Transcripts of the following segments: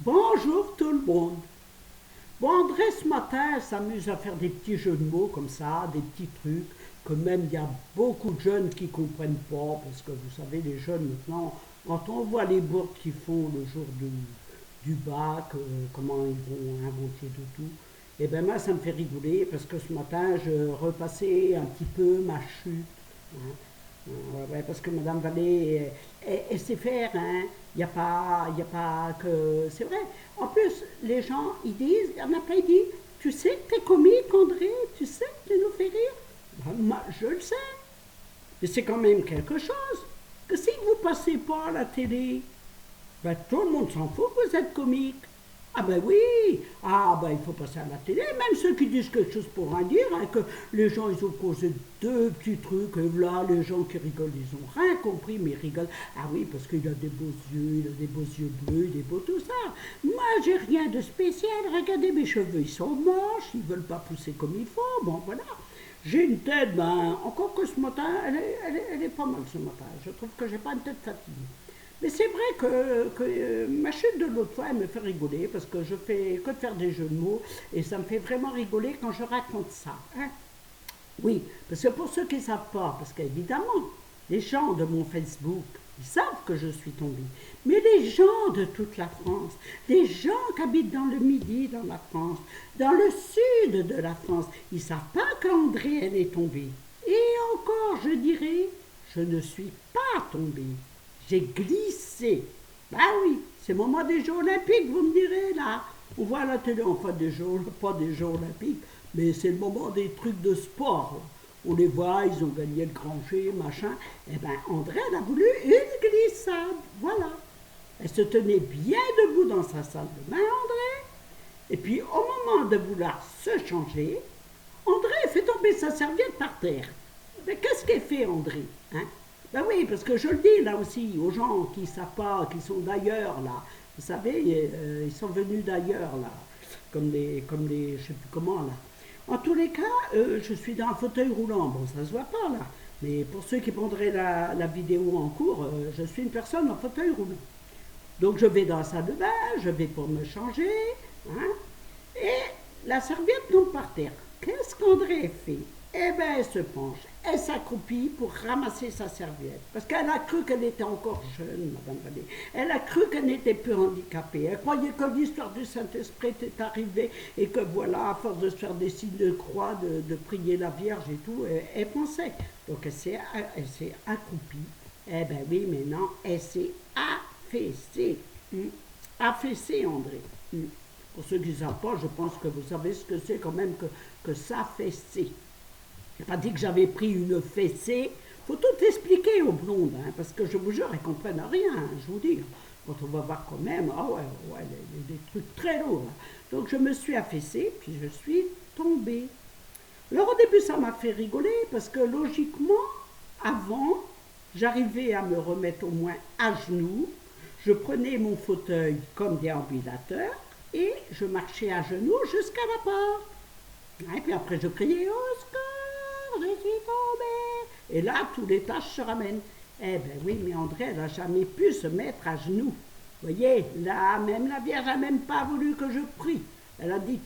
Bonjour tout le monde. Bon, André, ce matin, s'amuse à faire des petits jeux de mots comme ça, des petits trucs, que même il y a beaucoup de jeunes qui ne comprennent pas, parce que vous savez, les jeunes maintenant, quand on voit les bourdes qu'ils font le jour du bac, comment ils vont inventer de tout, et ben moi, ça me fait rigoler, parce que ce matin, je repassais un petit peu ma chute, hein. Ouais, parce que Madame Vallée, elle sait faire, hein. Il y a pas que. C'est vrai. En plus, les gens, ils disent, il y en a plein, ils disent, tu sais que t'es comique, André, tu sais que tu nous fais rire. Ben, moi, je le sais. Mais c'est quand même quelque chose. Que si vous passez pas à la télé, ben, tout le monde s'en fout que vous êtes comique. Ah ben oui, ah ben il faut passer à la télé, même ceux qui disent quelque chose pour rien dire, hein, que les gens ils ont causé deux petits trucs, et là les gens qui rigolent, ils ont rien compris, mais ils rigolent. Ah oui, parce qu'il a des beaux yeux, il a des beaux yeux bleus, il est beau tout ça. Moi j'ai rien de spécial, regardez mes cheveux, ils sont moches, ils veulent pas pousser comme il faut, bon voilà. J'ai une tête, ben, encore que ce matin, elle est pas mal ce matin. Je trouve que j'ai pas une tête fatiguée. Mais c'est vrai que ma chute de l'autre fois, elle me fait rigoler parce que je fais que de faire des jeux de mots et ça me fait vraiment rigoler quand je raconte ça, hein. Oui, parce que pour ceux qui ne savent pas, parce qu'évidemment, les gens de mon Facebook, ils savent que je suis tombée. Mais les gens de toute la France, les gens qui habitent dans le Midi, dans la France, dans le sud de la France, ils ne savent pas qu'André, elle est tombée. Et encore, je dirais, je ne suis pas tombée. J'ai glissé. Ben oui, c'est le moment des Jeux Olympiques, vous me direz, là. On voit à la télé, enfin, des Jeux, pas des Jeux Olympiques, mais c'est le moment des trucs de sport, là. On les voit, ils ont gagné le grand G, machin. Eh bien, André, elle a voulu une glissade. Voilà. Elle se tenait bien debout dans sa salle de bain, André. Et puis, au moment de vouloir se changer, André fait tomber sa serviette par terre. Mais qu'est-ce qu'elle fait, André, hein? Ben oui, parce que je le dis là aussi aux gens qui ne savent pas, qui sont d'ailleurs là. Vous savez, ils sont venus d'ailleurs là, comme les, je sais plus comment là. En tous les cas, je suis dans un fauteuil roulant. Bon, ça se voit pas là. Mais pour ceux qui prendraient la vidéo en cours, je suis une personne en fauteuil roulant. Donc je vais dans la salle de bain, je vais pour me changer, hein, et la serviette tombe par terre. Qu'est-ce qu'André fait? Eh bien, elle se penche, elle s'accroupit pour ramasser sa serviette. Parce qu'elle a cru qu'elle était encore jeune, Madame Vallée. Elle a cru qu'elle n'était plus handicapée. Elle croyait que l'histoire du Saint-Esprit était arrivée et que voilà, à force de se faire des signes de croix, de prier la Vierge et tout, elle pensait. Donc elle s'est accroupie. Eh bien oui, mais non, elle s'est affaissée. Affaissée, André. Pour ceux qui ne savent pas, je pense que vous savez ce que c'est quand même que s'affaisser. Je n'ai pas dit que j'avais pris une fessée. Il faut tout expliquer aux blondes, hein, parce que je vous jure, elles ne comprennent rien, hein, je vous dis. Quand on va voir quand même, ah ouais, ouais, des trucs très lourds. Là. Donc je me suis affaissée, puis je suis tombée. Alors au début, ça m'a fait rigoler, parce que logiquement, avant, j'arrivais à me remettre au moins à genoux. Je prenais mon fauteuil comme déambulateur et je marchais à genoux jusqu'à la porte. Et puis après, je criais au secours, je suis tombée. Et là, tous les tâches se ramènent. Eh ben oui, mais André, elle n'a jamais pu se mettre à genoux. Vous voyez, là, même la Vierge n'a même pas voulu que je prie. Elle a dit,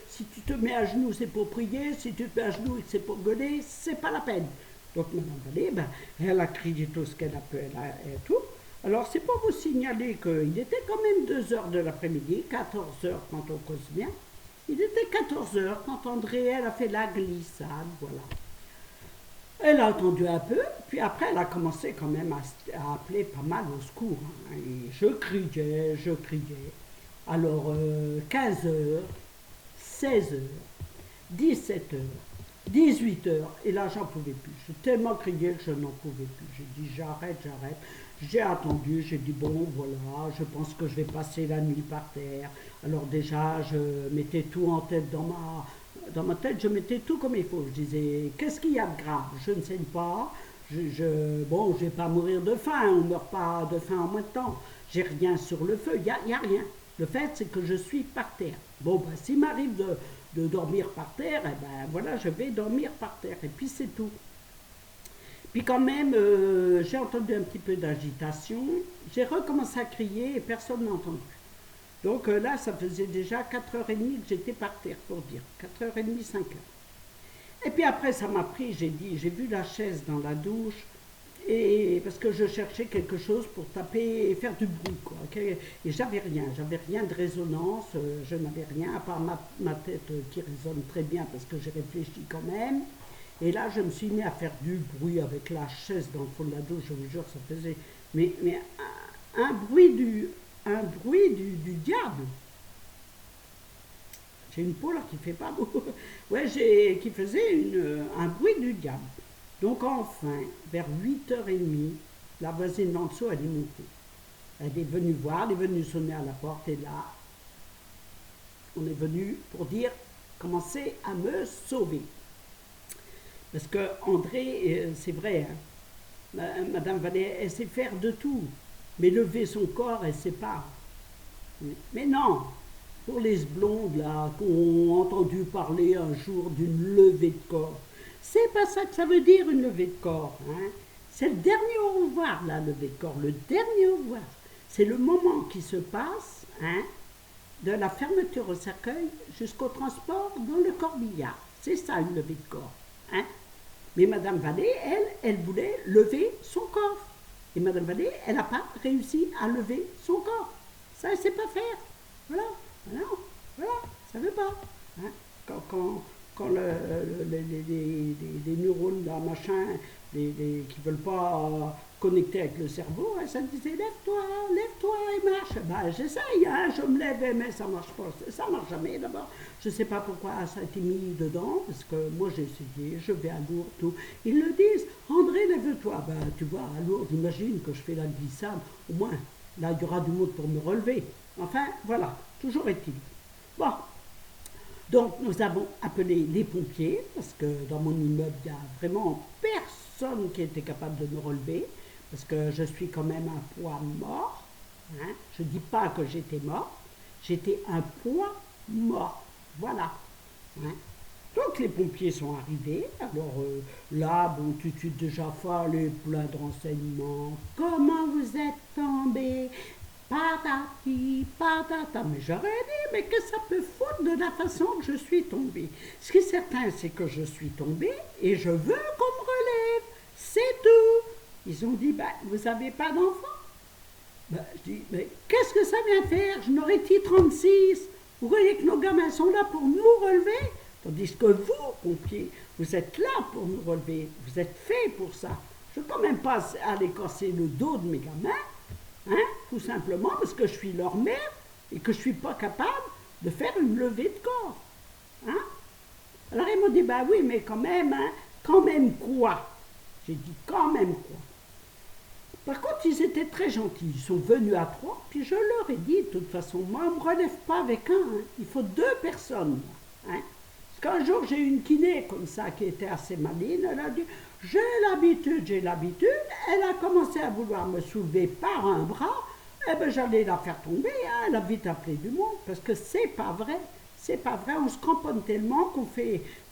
si tu te mets à genoux, c'est pour prier. Si tu te mets à genoux et que c'est pour gueuler, c'est pas la peine. Donc, Madame Vallée, ben, elle a crié tout ce qu'elle a pu, et tout. Alors, c'est pour vous signaler qu'il était quand même 2 heures de l'après-midi, 14 heures quand on cause bien. Il était 14 heures quand André, elle a fait la glissade, voilà. Elle a attendu un peu, puis après elle a commencé quand même à appeler pas mal au secours, hein. Et je criais, je criais. Alors 15 heures, 16 heures, 17 heures, 18 heures, et là j'en pouvais plus. J'ai tellement crié que je n'en pouvais plus. J'ai dit j'arrête, j'arrête. J'ai attendu, j'ai dit bon voilà, je pense que je vais passer la nuit par terre. Alors déjà je mettais tout en tête dans ma tête, je mettais tout comme il faut. Je disais qu'est-ce qu'il y a de grave? Je ne sais pas. Bon, je ne vais pas mourir de faim, on ne meurt pas de faim en moins de temps. J'ai rien sur le feu, y a rien. Le fait, c'est que je suis par terre. Bon, ben, s'il m'arrive de dormir par terre, eh ben voilà, je vais dormir par terre. Et puis c'est tout. Puis quand même, j'ai entendu un petit peu d'agitation. J'ai recommencé à crier et personne n'a entendu. Donc là, ça faisait déjà 4h30 que j'étais par terre, pour dire. 4h30, 5h. Et puis après, ça m'a pris, j'ai vu la chaise dans la douche, et parce que je cherchais quelque chose pour taper et faire du bruit, quoi. Et j'avais rien de résonance, je n'avais rien, à part ma tête qui résonne très bien parce que j'ai réfléchi quand même. Et là, je me suis mis à faire du bruit avec la chaise dans le fond de la douche, je vous jure, ça faisait mais un bruit du diable. J'ai une peau là qui fait pas beau. Ouais, qui faisait un bruit du diable. Donc enfin, vers 8h30, la voisine d'en dessous, elle est montée. Elle est venue voir, elle est venue sonner à la porte et là, on est venu pour dire, commencer à me sauver. Parce que André, c'est vrai, hein, Madame Vallée, elle sait faire de tout, mais lever son corps, elle ne sait pas. Mais non, pour les blondes là, qui ont entendu parler un jour d'une levée de corps, c'est pas ça que ça veut dire une levée de corps. Hein. C'est le dernier au revoir, la levée de corps, le dernier au revoir. C'est le moment qui se passe, hein, de la fermeture au cercueil jusqu'au transport dans le corbillard. C'est ça une levée de corps. Hein. Mais Madame Vallée, elle voulait lever son corps. Et Madame Vallée, elle n'a pas réussi à lever son corps. Ça, elle ne sait pas faire. Voilà, ça ne veut pas. Hein. Quand les neurones, là, machin, qui ne veulent pas connecter avec le cerveau, ça disait lève-toi et marche. Ben, j'essaye, hein, je me lève, mais ça ne marche pas. Ça ne marche jamais d'abord. Je ne sais pas pourquoi ça a été mis dedans, parce que moi j'ai essayé, je vais à Lourdes, tout. Ils le disent, André, lève-toi. Ben, tu vois, à Lourdes, j'imagine que je fais la glissade, au moins, là, il y aura du monde pour me relever. Enfin, voilà, toujours est-il. Bon, donc nous avons appelé les pompiers, parce que dans mon immeuble, il n'y a vraiment personne qui était capable de me relever, parce que je suis quand même un poids mort. Hein. Je ne dis pas que j'étais mort, j'étais un poids mort. Voilà. Hein. Donc les pompiers sont arrivés. Alors là, bon, tout de suite déjà fallait plein de renseignements. Comment vous êtes tombé? Patati, patata. Mais j'aurais dit, mais que ça peut foutre de la façon que je suis tombée. Ce qui est certain, c'est que je suis tombée et je veux qu'on me relève. C'est tout. Ils ont dit, ben, vous n'avez pas d'enfant? Ben, je dis, mais qu'est-ce que ça vient faire? Je n'aurais dit 36. Vous voyez que nos gamins sont là pour nous relever, tandis que vous, pompiers, vous êtes là pour nous relever. Vous êtes faits pour ça. Je ne peux quand même pas aller casser le dos de mes gamins, hein, tout simplement parce que je suis leur mère et que je ne suis pas capable de faire une levée de corps. Hein. Alors ils m'ont dit, bah oui, mais quand même, hein, quand même quoi? J'ai dit, quand même quoi? Par contre, ils étaient très gentils. Ils sont venus à 3, puis je leur ai dit, de toute façon, moi, on ne me relève pas avec un. Hein. Il faut 2 personnes. Hein. Parce qu'un jour, j'ai eu une kiné comme ça, qui était assez maligne. Elle a dit, j'ai l'habitude. Elle a commencé à vouloir me soulever par un bras. Eh bien, j'allais la faire tomber. Hein. Elle a vite appelé du monde, parce que c'est pas vrai. C'est pas vrai, on se cramponne tellement qu'on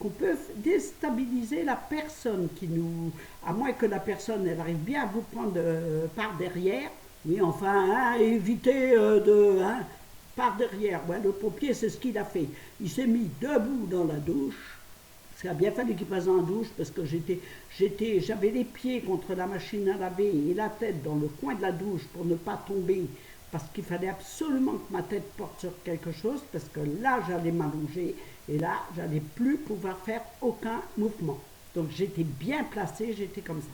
peut déstabiliser la personne qui nous... À moins que la personne, elle arrive bien à vous prendre par derrière. Oui, enfin, hein, éviter hein, par derrière. Ouais, le pompier, c'est ce qu'il a fait. Il s'est mis debout dans la douche. Parce qu'il a bien fallu qu'il passe dans la douche parce que j'avais les pieds contre la machine à laver et la tête dans le coin de la douche pour ne pas tomber. Parce qu'il fallait absolument que ma tête porte sur quelque chose, parce que là, j'allais m'allonger, et là, j'allais plus pouvoir faire aucun mouvement. Donc, j'étais bien placée, j'étais comme ça.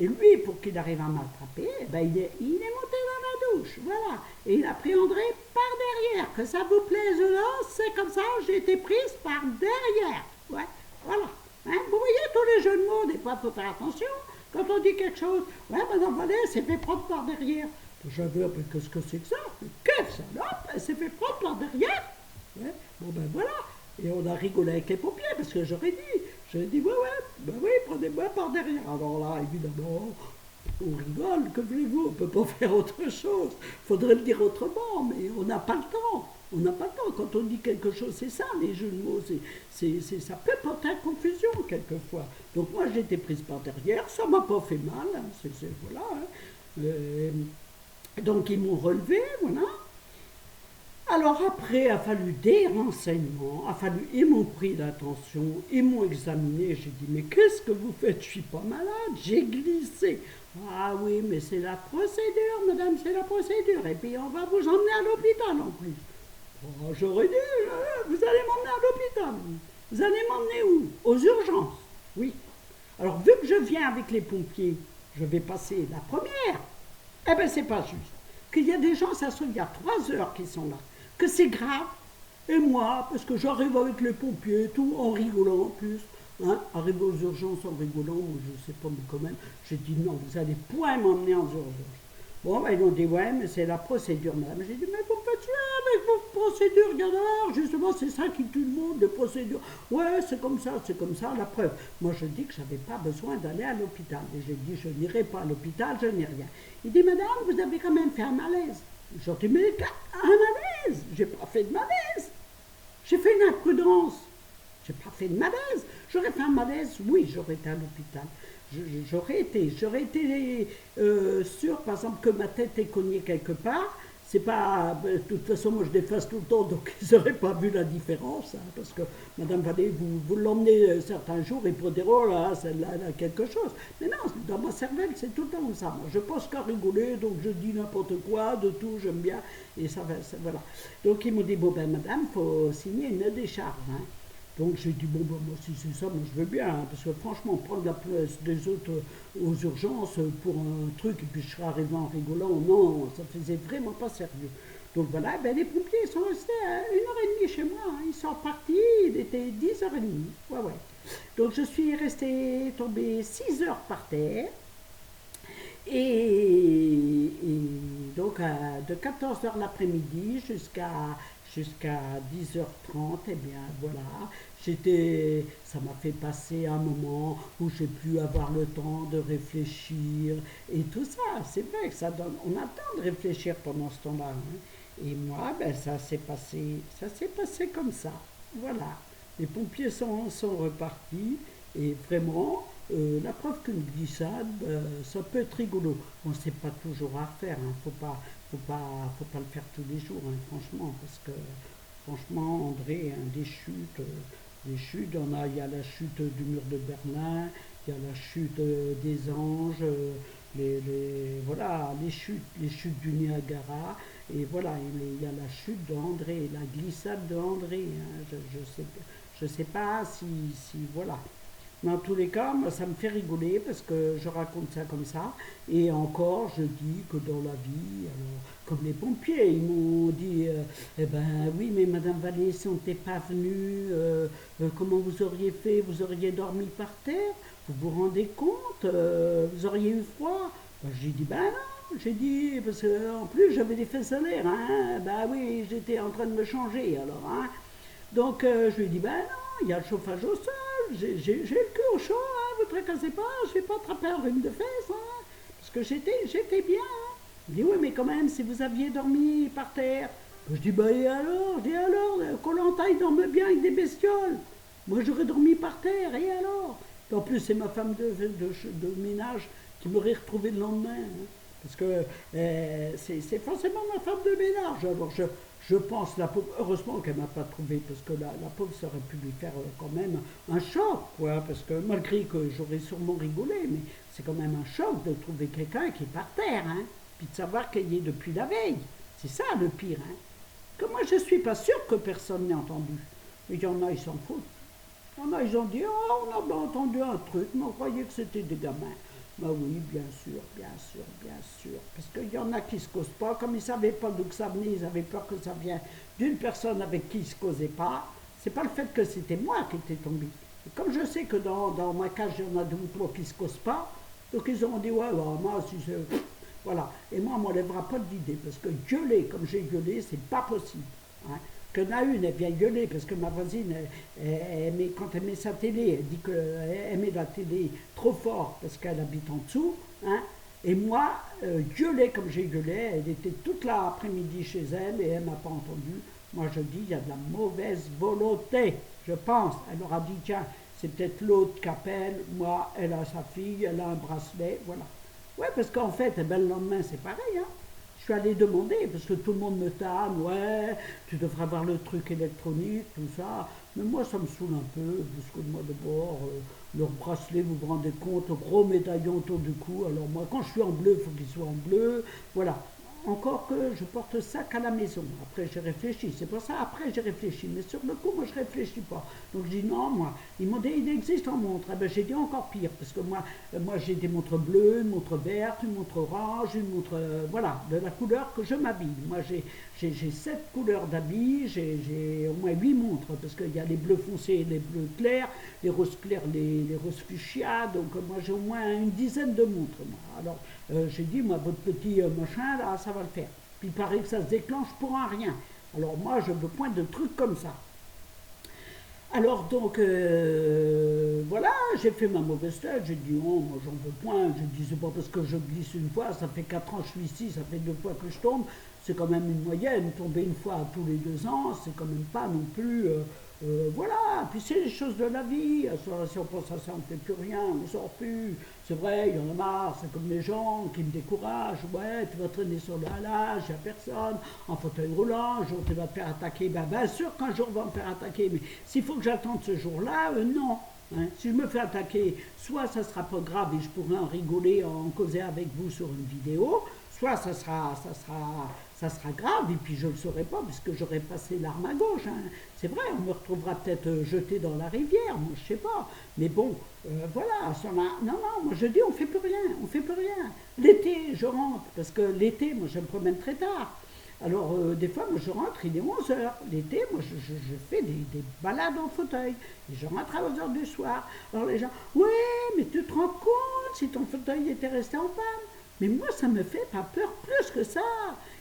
Et lui, pour qu'il arrive à m'attraper, eh ben, il est monté dans la douche, voilà. Et il a pris André par derrière. Que ça vous plaise ou non, c'est comme ça, j'ai été prise par derrière. Ouais, voilà. Hein, vous voyez, tous les jeux de mots, des fois, il faut faire attention. Quand on dit quelque chose, ouais, madame Vallée, c'est fait prendre par derrière. J'avais appris qu'est-ce que c'est que ça? Quelle salope, elle s'est fait prendre par derrière. Ouais, bon ben voilà. Et on a rigolé avec les pompiers parce que j'aurais dit, ouais, ben oui, prenez-moi par derrière. Alors là, évidemment, on rigole, que voulez-vous, on ne peut pas faire autre chose. Il faudrait le dire autrement, mais on n'a pas le temps. On n'a pas le temps. Quand on dit quelque chose, c'est ça, les jeux de mots, ça peut porter à confusion quelquefois. Donc moi, j'ai été prise par derrière, ça m'a pas fait mal, hein, voilà. Hein. Donc ils m'ont relevé, voilà. Alors après, il a fallu des renseignements, il a fallu, ils m'ont pris l'attention, ils m'ont examiné, j'ai dit, mais qu'est-ce que vous faites? Je suis pas malade, j'ai glissé. Ah oui, mais c'est la procédure, madame, c'est la procédure. Et puis on va vous emmener à l'hôpital en plus. Oh, j'aurais dit, vous allez m'emmener à l'hôpital. Vous allez m'emmener où? Aux urgences. Oui. Alors vu que je viens avec les pompiers, je vais passer la première. Eh bien, c'est pas juste. Qu'il y a des gens, ça se trouve, il y a 3 heures qui sont là. Que c'est grave. Et moi, parce que j'arrive avec les pompiers, tout en rigolant en plus. Hein, arrivé aux urgences en rigolant, je sais pas, mais quand même, j'ai dit non, vous allez point m'emmener en urgence. Bon, ben, ils ont dit ouais, mais c'est la procédure, madame. J'ai dit, mais vous faites ça avec vos procédures, regardez, justement, c'est ça qui tue le monde, les procédures. Ouais, c'est comme ça, la preuve. Moi, je dis que je n'avais pas besoin d'aller à l'hôpital. Et j'ai dit, je n'irai pas à l'hôpital, je n'ai rien. Il dit, madame, vous avez quand même fait un malaise. J'ai dit, mais un malaise? J'ai pas fait de malaise. J'ai fait une imprudence. J'ai pas fait de malaise. J'aurais fait un malaise, oui, j'aurais été à l'hôpital. J'aurais été sûr, par exemple, que ma tête est cognée quelque part. C'est pas, de toute façon, moi je déface tout le temps, donc ils n'auraient pas vu la différence, hein, parce que Madame Vallée, vous l'emmenez certains jours et pour dire, oh là, celle-là, elle a quelque chose. Mais non, dans ma cervelle, c'est tout le temps ça. Moi, je pense qu'à rigoler, donc je dis n'importe quoi, de tout, j'aime bien, et voilà. Donc ils m'ont dit, bon ben Madame, il faut signer une décharge, hein. Donc j'ai dit, bon, ben, moi, si c'est ça, moi, je veux bien, hein, parce que franchement, prendre la place des autres aux urgences pour un truc, et puis je serais arrivé en rigolant, non, ça faisait vraiment pas sérieux. Donc voilà, ben, les pompiers sont restés à 1 heure et demie chez moi, hein, ils sont partis, il était 10 h 30, ouais, ouais. Donc je suis restée tombée 6 heures par terre, et donc de 14 heures l'après-midi jusqu'à 10 h 30, et bien voilà, ça m'a fait passer un moment où j'ai pu avoir le temps de réfléchir et tout ça. C'est vrai que on a le temps de réfléchir pendant ce temps-là, hein. Et moi, ben, ça s'est passé comme ça. Voilà. Les pompiers sont repartis et vraiment, la preuve qu'une glissade, ça peut être rigolo. Bon, c'est pas toujours à refaire, hein. Faut pas le faire tous les jours, hein, franchement, parce que franchement, André, hein, des chutes, il y a la chute du mur de Berlin, il y a la chute des anges, voilà, les chutes du Niagara, et voilà, il y a la chute d'André, la glissade d'André, hein, je sais pas voilà. Mais en tous les cas, moi, ça me fait rigoler parce que je raconte ça comme ça. Et encore, je dis que dans la vie, alors, comme les pompiers, ils m'ont dit, eh ben oui, mais Madame Vallée, si on n'était pas venu, comment vous auriez fait? Vous auriez dormi par terre? Vous vous rendez compte? Vous auriez eu froid? Ben, j'ai dit, ben non, j'ai dit, parce qu'en plus, j'avais des fesses solaires, hein. Ben oui, j'étais en train de me changer, alors, hein. Donc, je lui ai dit, ben non, il y a le chauffage au sol, j'ai le cul au chaud, hein, vous tracassez pas, je vais pas attraper un rhume de fesses, hein, parce que j'étais bien, hein. Il dit, oui, mais quand même, si vous aviez dormi par terre. Je dis, bah et alors, Koh-Lanta, il dorme bien avec des bestioles. Moi, j'aurais dormi par terre, et alors? Et en plus, c'est ma femme de ménage qui m'aurait retrouvé le lendemain, hein, parce que c'est forcément ma femme de ménage. Alors, je pense, la pauvre, heureusement qu'elle ne m'a pas trouvé, parce que la pauvre, ça aurait pu lui faire quand même un choc, quoi, parce que malgré que j'aurais sûrement rigolé, mais c'est quand même un choc de trouver quelqu'un qui est par terre, hein, puis de savoir qu'il y est depuis la veille. C'est ça le pire, hein. Que moi, je ne suis pas sûre que personne n'ait entendu. Il y en a, ils s'en foutent. Il y en a, ils ont dit, oh, on a bien entendu un truc, mais on croyait que c'était des gamins. Bah oui, bien sûr, bien sûr, bien sûr. Parce qu'il y en a qui ne se causent pas. Comme ils ne savaient pas d'où ça venait, ils avaient peur que ça vienne d'une personne avec qui ils ne se causaient pas. C'est pas le fait que c'était moi qui étais tombé. Et comme je sais que dans ma cage, il y en a 2 ou 3 qui ne se causent pas, donc ils ont dit, ouais, bah, moi, si c'est. Voilà. Et moi, on ne m'enlèvera pas d'idée. Parce que gueuler comme j'ai gueulé, c'est pas possible, hein. Qu'il y en a une, elle vient gueuler parce que ma voisine, quand elle met sa télé, elle dit qu'elle met la télé trop fort parce qu'elle habite en dessous, hein. Et moi, gueuler comme j'ai gueulé, elle était toute l'après-midi chez elle et elle ne m'a pas entendu. Moi, je dis, il y a de la mauvaise volonté, je pense. Elle aura dit, tiens, c'est peut-être l'autre qui appelle, moi, elle a sa fille, elle a un bracelet, voilà. Ouais, parce qu'en fait, eh ben, le lendemain, c'est pareil, hein. Je suis allé demander, parce que tout le monde me tanne, ouais, tu devrais avoir le truc électronique, tout ça. Mais moi, ça me saoule un peu, parce que moi, d'abord, leur bracelet, vous vous rendez compte, gros médaillon autour du cou. Alors moi, quand je suis en bleu, il faut qu'il soit en bleu. Voilà. Encore que je porte ça qu'à la maison. Après, j'ai réfléchi. C'est pour ça, après, j'ai réfléchi. Mais sur le coup, moi, je réfléchis pas. Donc, je dis non, moi. Ils m'ont dit, il existe en montre. Eh ben, j'ai dit encore pire. Parce que moi j'ai des montres bleues, une montre verte, une montre orange, une montre. Voilà, de la couleur que je m'habille. Moi, j'ai 7 couleurs d'habits. J'ai au moins 8 montres. Parce qu'il y a les bleus foncés, les bleus clairs, les roses clairs, les roses fuchsia. Donc, moi, j'ai au moins une dizaine de montres. Moi. Alors, j'ai dit, moi, votre petit machin, là, ça va le faire. Puis il paraît que ça se déclenche pour un rien. Alors moi, je veux point de trucs comme ça. Alors donc, voilà, j'ai fait ma mauvaise tête, j'ai dit, oh, moi j'en veux point, je dis, c'est pas parce que je glisse une fois, ça fait 4 ans que je suis ici, ça fait 2 fois que je tombe, c'est quand même une moyenne, tomber une fois tous les 2 ans, c'est quand même pas non plus, voilà, puis c'est les choses de la vie, si on pense à ça, on ne fait plus rien, on ne sort plus, c'est vrai, il y en a marre, c'est comme les gens qui me découragent, ouais, tu vas traîner sur le halage, il n'y a personne, en fauteuil roulant, un jour tu vas te faire attaquer, ben bien sûr qu'un jour on va me faire attaquer, mais s'il faut que j'attende ce jour-là, non. Hein. Si je me fais attaquer, soit ça sera pas grave et je pourrai en rigoler, en causer avec vous sur une vidéo, soit ça sera grave et puis je ne le saurai pas puisque j'aurai passé l'arme à gauche. Hein. C'est vrai, on me retrouvera peut-être jeté dans la rivière, moi je sais pas. Mais bon, voilà, non, non, moi je dis on fait plus rien, on fait plus rien. L'été, je rentre parce que l'été, moi je me promène très tard. Alors, des fois, moi, je rentre, il est 11 heures. L'été, moi, je fais des balades en fauteuil. Et je rentre à 11 heures du soir. Alors, les gens, ouais, mais tu te rends compte si ton fauteuil était resté en panne. Mais moi, ça me fait pas peur plus que ça.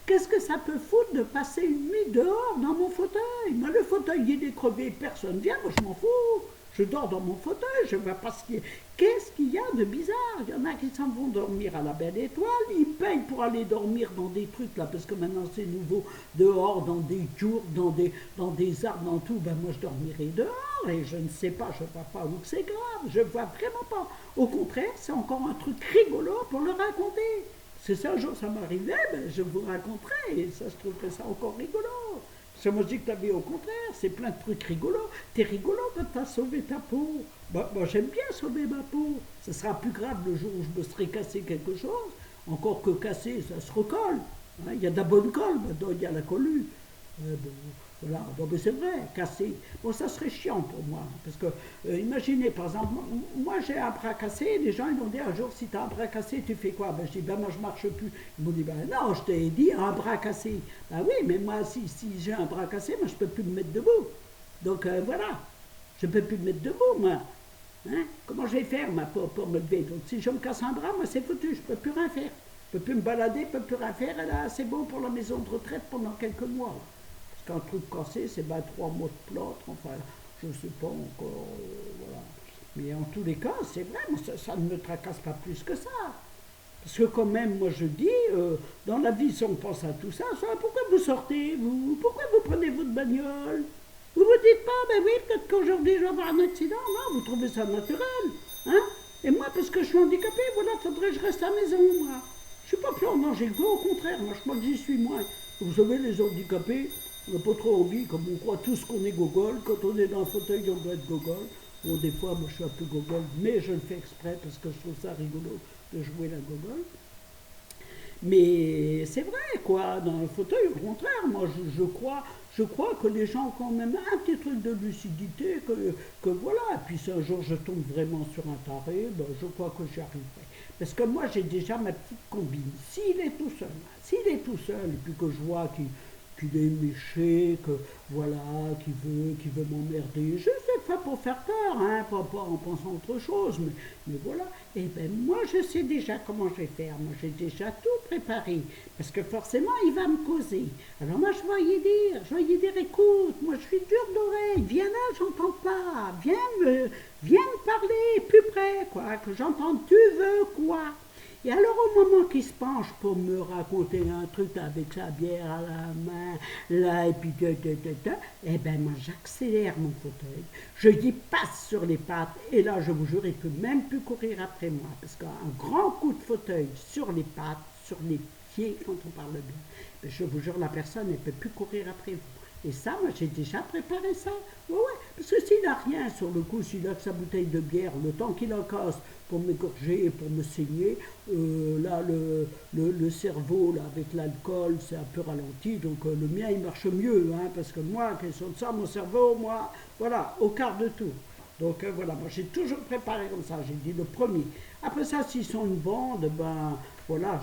Qu'est-ce que ça peut foutre de passer une nuit dehors dans mon fauteuil? Moi, le fauteuil, il est crevé, personne vient, moi, je m'en fous. Je dors dans mon fauteuil, je ne vois pas ce qu'il y a. Qu'est-ce qu'il y a de bizarre? Il y en a qui s'en vont dormir à la belle étoile, ils payent pour aller dormir dans des trucs là, parce que maintenant c'est nouveau, dehors, dans des tours, dans des arbres, dans tout. Ben moi je dormirai dehors et je ne sais pas, je ne vois pas où c'est grave, je ne vois vraiment pas. Au contraire, c'est encore un truc rigolo pour le raconter. Si un jour ça m'arrivait, ben, je vous raconterai et ça je trouverais ça encore rigolo. Ça me dit que ta vie, au contraire, c'est plein de trucs rigolos. T'es rigolo quand t'as sauvé ta peau. Bah, moi, j'aime bien sauver ma peau. Ce sera plus grave le jour où je me serai cassé quelque chose. Encore que cassé, ça se recolle. Hein, il y a de la bonne colle, maintenant il y a la collue. Bon, voilà, bon, mais c'est vrai, cassé. Bon, ça serait chiant pour moi. Parce que, imaginez, par exemple, moi j'ai un bras cassé, les gens ils m'ont dit un jour, si tu as un bras cassé, tu fais quoi? Ben, je dis, ben moi je marche plus. Ils m'ont dit, ben non, je t'ai dit un bras cassé. Ben oui, mais moi, si j'ai un bras cassé, moi je peux plus me mettre debout. Donc voilà, je peux plus me mettre debout, moi. Hein? Comment je vais faire, moi, pour me lever? Donc si je me casse un bras, moi c'est foutu, je peux plus rien faire. Je peux plus me balader, je peux plus rien faire, et là c'est bon pour la maison de retraite pendant quelques mois. Parce qu'un truc cassé, c'est 3 mois de plâtre, enfin, je ne sais pas encore, voilà. Mais en tous les cas, c'est vrai, moi, ça ne me tracasse pas plus que ça. Parce que quand même, moi je dis, dans la vie, si on pense à tout ça, pourquoi vous sortez, vous? Pourquoi vous prenez votre bagnole? Vous vous dites pas, ben oui, peut-être qu'aujourd'hui je vais avoir un accident. Non, vous trouvez ça naturel. Hein? Et moi, parce que je suis handicapé, voilà, faudrait que je reste à la maison, moi. Je suis pas plus en danger que vous, au contraire, moi je crois que j'y suis moins. Vous savez, les handicapés, on n'a pas trop envie, comme on croit tous qu'on est gogol. Quand on est dans un fauteuil, on doit être gogol. Bon, des fois, moi je suis un peu gogol, mais je le fais exprès parce que je trouve ça rigolo de jouer la gogol. Mais c'est vrai, quoi, dans le fauteuil, au contraire, moi je crois que les gens ont quand même un petit truc de lucidité, que voilà, et puis si un jour je tombe vraiment sur un taré, ben, je crois que j'y arriverai. Parce que moi j'ai déjà ma petite combine. S'il est tout seul, et puis que je vois qu'il est méché, que voilà, qu'il veut m'emmerder. Je sais pas pour faire peur, hein, pas en pensant autre chose, mais voilà. Et ben moi je sais déjà comment je vais faire. Moi j'ai déjà tout préparé, parce que forcément il va me causer. Alors moi je vais y dire, écoute, moi je suis dur d'oreille, viens là, j'entends pas, viens me parler plus près, quoi, que j'entende, tu veux quoi? Et alors au moment qu'il se penche pour me raconter un truc avec sa bière à la main, là, et puis eh ben moi j'accélère mon fauteuil, je dis passe sur les pattes, et là je vous jure, il peut même plus courir après moi, parce qu'un grand coup de fauteuil sur les pattes, sur les pied quand on parle bien. Mais je vous jure, la personne ne peut plus courir après vous. Et ça, moi, j'ai déjà préparé ça. Ouais, ouais. Parce que s'il n'a rien sur le coup, s'il a que sa bouteille de bière, le temps qu'il en casse pour m'égorger et pour me saigner, là, le cerveau, là, avec l'alcool, c'est un peu ralenti. Donc, le mien, il marche mieux. Hein, parce que moi, question de ça, mon cerveau, moi, voilà, au quart de tour. Donc, voilà, moi, j'ai toujours préparé comme ça. J'ai dit le premier. Après ça, s'ils sont une bande, ben, voilà,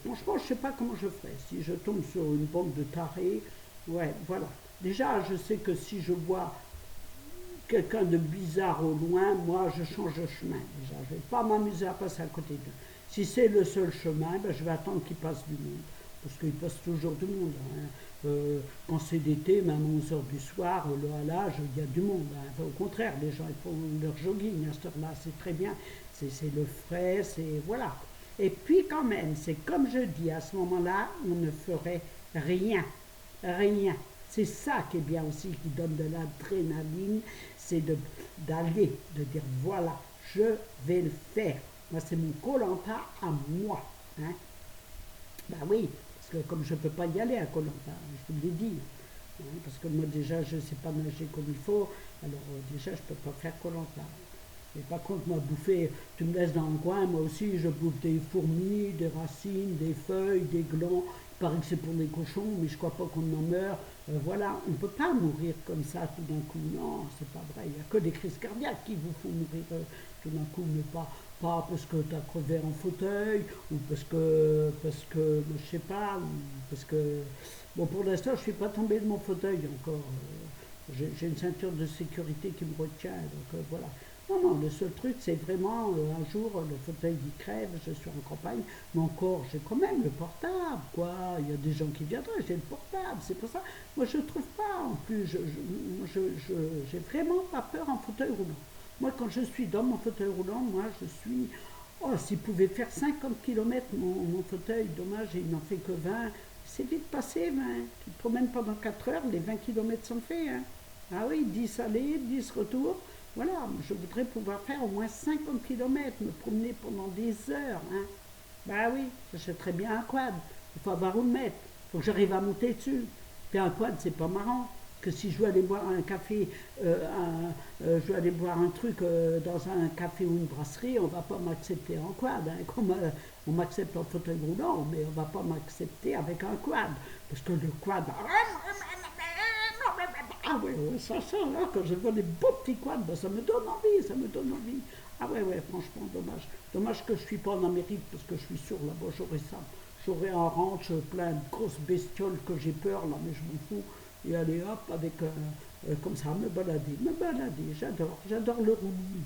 franchement, je ne sais pas comment je ferais. Si je tombe sur une bande de tarés, ouais, voilà. Déjà, je sais que si je vois quelqu'un de bizarre au loin, moi, je change de chemin. Déjà, je ne vais pas m'amuser à passer à côté d'eux. Si c'est le seul chemin, ben, je vais attendre qu'il passe du monde. Parce qu'il passe toujours du monde. Hein. Quand c'est d'été, même à 11 heures du soir, le halage, il y a du monde. Hein. Enfin, au contraire, les gens ils font leur jogging à cette heure-là, c'est très bien. C'est le frais, c'est. Voilà. Et puis, quand même, c'est comme je dis, à ce moment-là, on ne ferait rien. Rien. C'est ça qui est bien aussi, qui donne de l'adrénaline, c'est d'aller, de dire voilà, je vais le faire. Moi, c'est mon Koh-Lanta à moi. Hein. Ben oui, parce que comme je ne peux pas y aller à Koh-Lanta, je vous l'ai dit. Hein, parce que moi déjà, je ne sais pas nager comme il faut, alors déjà, je ne peux pas faire Koh-Lanta. Mais par contre, moi, bouffer, tu me laisses dans le coin, moi aussi, je bouffe des fourmis, des racines, des feuilles, des glands. Il paraît que c'est pour les cochons, mais je ne crois pas qu'on en meurt. Voilà, on ne peut pas mourir comme ça tout d'un coup. Non, c'est pas vrai. Il n'y a que des crises cardiaques qui vous font mourir tout d'un coup, mais pas parce que tu as crevé en fauteuil, ou parce que je sais pas, ou parce que... Bon, pour l'instant, je ne suis pas tombé de mon fauteuil encore. J'ai une ceinture de sécurité qui me retient, donc voilà. Non, non, le seul truc, c'est vraiment, un jour, le fauteuil il crève, je suis en campagne, mais encore, j'ai quand même le portable, quoi. Il y a des gens qui viendraient, j'ai le portable, c'est pour ça. Moi, je ne trouve pas, en plus, j'ai vraiment pas peur en fauteuil roulant. Moi, quand je suis dans mon fauteuil roulant, moi, je suis... Oh, s'il pouvait faire 50 km mon fauteuil, dommage, il n'en fait que 20. C'est vite passé, 20. Tu te promènes pendant 4 heures, les 20 km sont faits. Hein. Ah oui, 10 allées, 10 retours. Voilà, je voudrais pouvoir faire au moins 50 km, me promener pendant des heures. Hein. Bah oui, j'achèterais bien un quad. Il faut avoir où le mettre. Il faut que j'arrive à monter dessus. Puis un quad, c'est pas marrant. Que si je veux aller boire un café, je veux aller boire un truc dans un café ou une brasserie, on va pas m'accepter en quad. Hein. Comme on m'accepte en fauteuil roulant, mais on va pas m'accepter avec un quad. Parce que le quad... Ah ouais, ouais, ça, là, quand je vois les beaux petits quads, ben, ça me donne envie, ça me donne envie. Ah ouais, ouais, franchement, dommage. Dommage que je ne suis pas en Amérique, parce que je suis sûr, là-bas, j'aurais ça. J'aurais un ranch plein de grosses bestioles que j'ai peur, là, mais je m'en fous. Et aller, hop, avec, comme ça, me balader. Me balader, j'adore le roulis.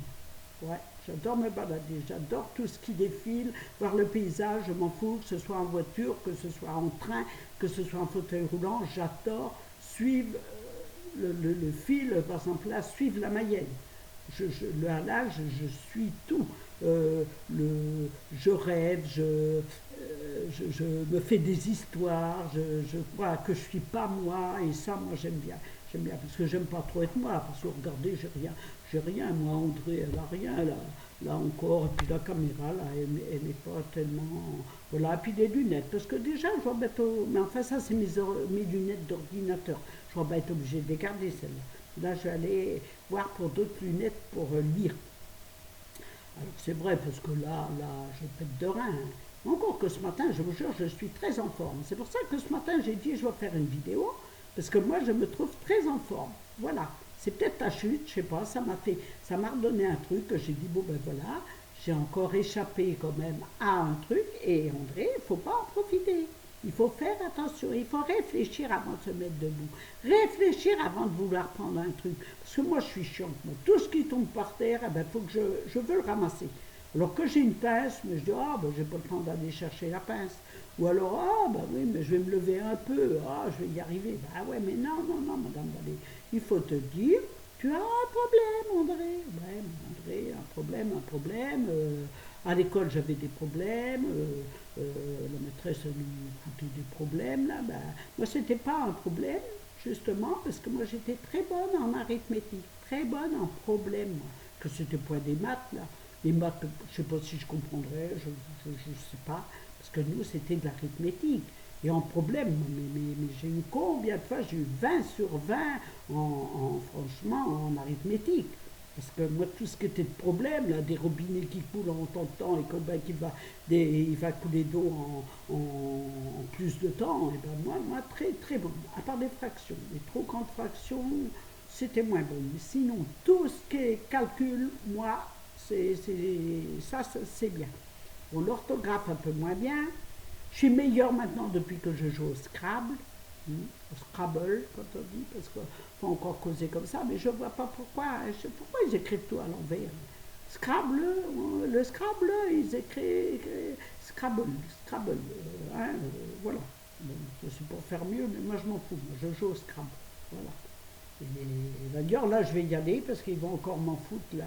Ouais, j'adore me balader, j'adore tout ce qui défile, voir le paysage, je m'en fous, que ce soit en voiture, que ce soit en train, que ce soit en fauteuil roulant, j'adore suivre le fil, par exemple là, suivre la Mayenne. Le halage, je suis tout. Je rêve, je me fais des histoires, je crois que je suis pas moi, et ça, moi, j'aime bien. J'aime bien, parce que j'aime pas trop être moi, parce que regardez, j'ai rien, moi, André, elle a rien, là encore, et puis la caméra, là, elle n'est pas tellement... Voilà, et puis les lunettes, parce que déjà, je vois bête mais enfin, ça, c'est mes lunettes d'ordinateur. Je vais être obligée de les garder, celles-là. Là, je vais aller voir pour d'autres lunettes pour lire. Alors, c'est vrai, parce que là, je pète de rein. Hein. Encore que ce matin, je vous jure, je suis très en forme. C'est pour ça que ce matin, j'ai dit, je vais faire une vidéo, parce que moi, je me trouve très en forme. Voilà. C'est peut-être la chute, je sais pas, ça m'a redonné un truc que j'ai dit, bon ben voilà, j'ai encore échappé quand même à un truc, et André, il ne faut pas en profiter. Il faut faire attention, il faut réfléchir avant de se mettre debout. Réfléchir avant de vouloir prendre un truc. Parce que moi, je suis chiante. Moi, tout ce qui tombe par terre, eh ben, faut que je veux le ramasser. Alors que j'ai une pince, mais je dis, ah, ben, j'ai pas le temps d'aller chercher la pince. Ou alors, ah, ben oui, mais je vais me lever un peu, ah, je vais y arriver. Ben ouais, mais non, non, non, madame Vallée. Il faut te dire, tu as un problème, André. Ouais, André, un problème. À l'école, j'avais des problèmes. La maîtresse nous foutait des problèmes. Là. Ben, moi, c'était pas un problème, justement, parce que moi, j'étais très bonne en arithmétique, très bonne en problème. Moi. Que c'était pas des maths, là. Les maths, je sais pas si je comprendrais, je sais pas. Parce que nous, c'était de l'arithmétique. Et en problème, mais j'ai eu combien de fois? J'ai eu 20 sur 20 franchement, en arithmétique. Parce que moi, tout ce qui était de problème, là, des robinets qui coulent en tant de temps et il va couler d'eau en plus de temps, et ben moi, très très bon. À part des fractions, les trop grandes fractions, c'était moins bon. Mais sinon, tout ce qui est calcul, moi, c'est bien. Bon, l'orthographe un peu moins bien. Je suis meilleur maintenant depuis que je joue au Scrabble, au Scrabble, quand on dit, parce qu'il faut encore causer comme ça, mais je ne vois pas pourquoi ils écrivent tout à l'envers. Scrabble, le Scrabble, ils écrivent Scrabble, Scrabble, voilà. Bon, je suis pour faire mieux, mais moi je m'en fous, moi, je joue au Scrabble, voilà. Et d'ailleurs, là, je vais y aller parce qu'ils vont encore m'en foutre, là.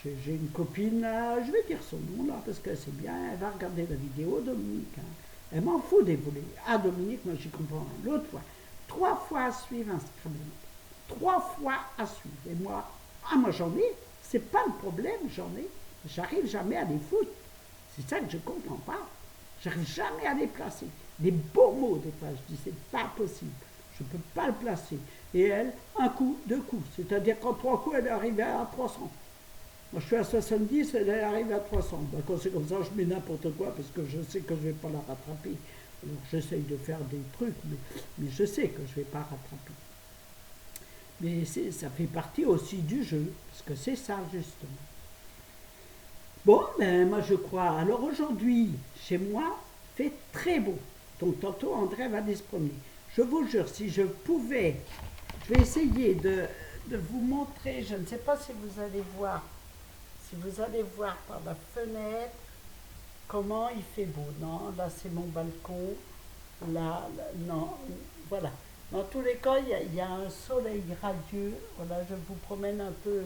J'ai une copine, là, je vais dire son nom, là, parce que c'est bien, elle va regarder la vidéo, Dominique. Hein. Elle m'en fout des volets. Ah, Dominique, moi, j'y comprends. L'autre fois, 3 fois à suivre un Scrabble. 3 fois à suivre. Et moi j'en ai. C'est pas le problème, j'en ai. J'arrive jamais à les foutre. C'est ça que je comprends pas. J'arrive jamais à les placer. Des beaux mots, des fois, je dis, c'est pas possible. Je peux pas le placer. Et elle, un coup, 2 coups. C'est-à-dire qu'en 3 coups, elle est arrivée à 300. Moi, je suis à 70, elle arrive à 300. Ben, quand c'est comme ça, je mets n'importe quoi parce que je sais que je ne vais pas la rattraper. Alors, j'essaye de faire des trucs, mais je sais que je ne vais pas rattraper. Mais ça fait partie aussi du jeu, parce que c'est ça, justement. Bon, ben, moi, je crois. Alors, aujourd'hui, chez moi, fait très beau. Donc, tantôt, André va aller se promener. Je vous jure, si je pouvais, je vais essayer de vous montrer, je ne sais pas si vous allez voir. Si vous allez voir par la fenêtre comment il fait beau. Non, là c'est mon balcon. Là, non, voilà. Dans tous les cas, il y a un soleil radieux. Voilà, je vous promène un peu.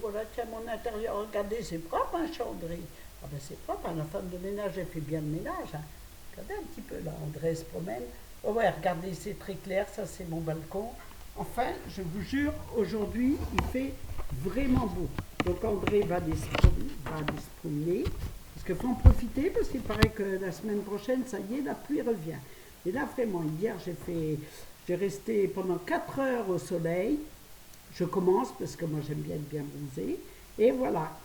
Voilà, tiens, mon intérieur, regardez, c'est propre, hein, Chandry. Ah ben c'est propre, hein, la femme de ménage, elle fait bien le ménage. Hein. Regardez un petit peu là, André se promène. Oh ouais, regardez, c'est très clair, ça c'est mon balcon. Enfin, je vous jure, aujourd'hui, il fait vraiment beau. Donc André va aller se promener, parce qu'il faut en profiter, parce qu'il paraît que la semaine prochaine, ça y est, la pluie revient. Et là, vraiment, hier, j'ai resté pendant 4 heures au soleil. Je commence, parce que moi, j'aime bien être bien bronzé. Et voilà.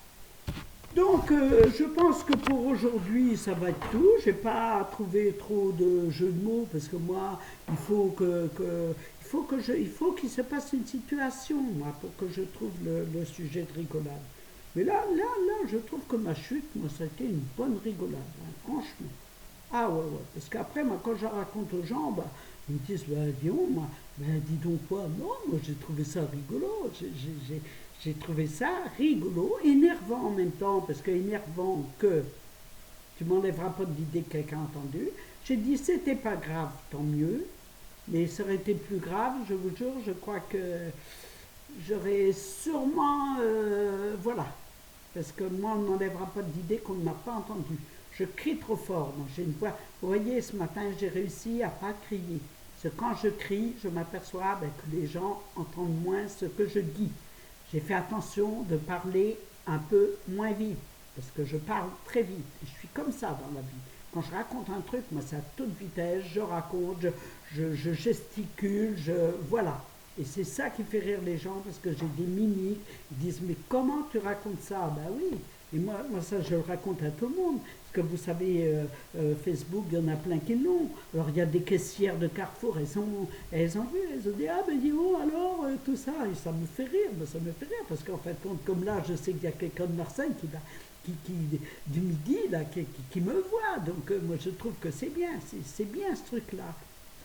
Donc, je pense que pour aujourd'hui, ça va être tout. Je n'ai pas trouvé trop de jeux de mots, parce que moi, il faut qu'il se passe une situation, moi, pour que je trouve le sujet de rigolade. Mais là, je trouve que ma chute, moi, ça a été une bonne rigolade, hein, franchement. Ah ouais, ouais. Parce qu'après, moi, quand je raconte aux gens, bah, ils me disent, bah, dis dis donc quoi? Non, moi, j'ai trouvé ça rigolo. J'ai trouvé ça rigolo, énervant en même temps, parce que énervant que tu m'enlèveras pas de l'idée que quelqu'un a entendu. J'ai dit, c'était pas grave, tant mieux. Mais ça aurait été plus grave, je vous jure, je crois que j'aurais sûrement... voilà. Parce que moi, on ne m'enlèvera pas d'idée qu'on ne m'a pas entendu. Je crie trop fort. Moi, j'ai une voix. Vous voyez, ce matin, j'ai réussi à ne pas crier. Parce que quand je crie, je m'aperçois que les gens entendent moins ce que je dis. J'ai fait attention de parler un peu moins vite. Parce que je parle très vite. Et je suis comme ça dans la vie. Quand je raconte un truc, moi, c'est à toute vitesse. Je raconte, je gesticule, voilà. Et c'est ça qui fait rire les gens parce que j'ai des mimiques. Ils disent, mais comment tu racontes ça? Ben oui. Et moi, ça, je le raconte à tout le monde. Parce que vous savez, Facebook, il y en a plein qui l'ont. Alors, il y a des caissières de Carrefour, elles ont vu, elles ont dit, ah ben dis oh, alors, tout ça. Et ça me fait rire, ça me fait rire. Parce qu'en fait, comme là, je sais qu'il y a quelqu'un de Marseille du midi, là, qui me voit. Donc, moi, je trouve que c'est bien. C'est bien ce truc-là.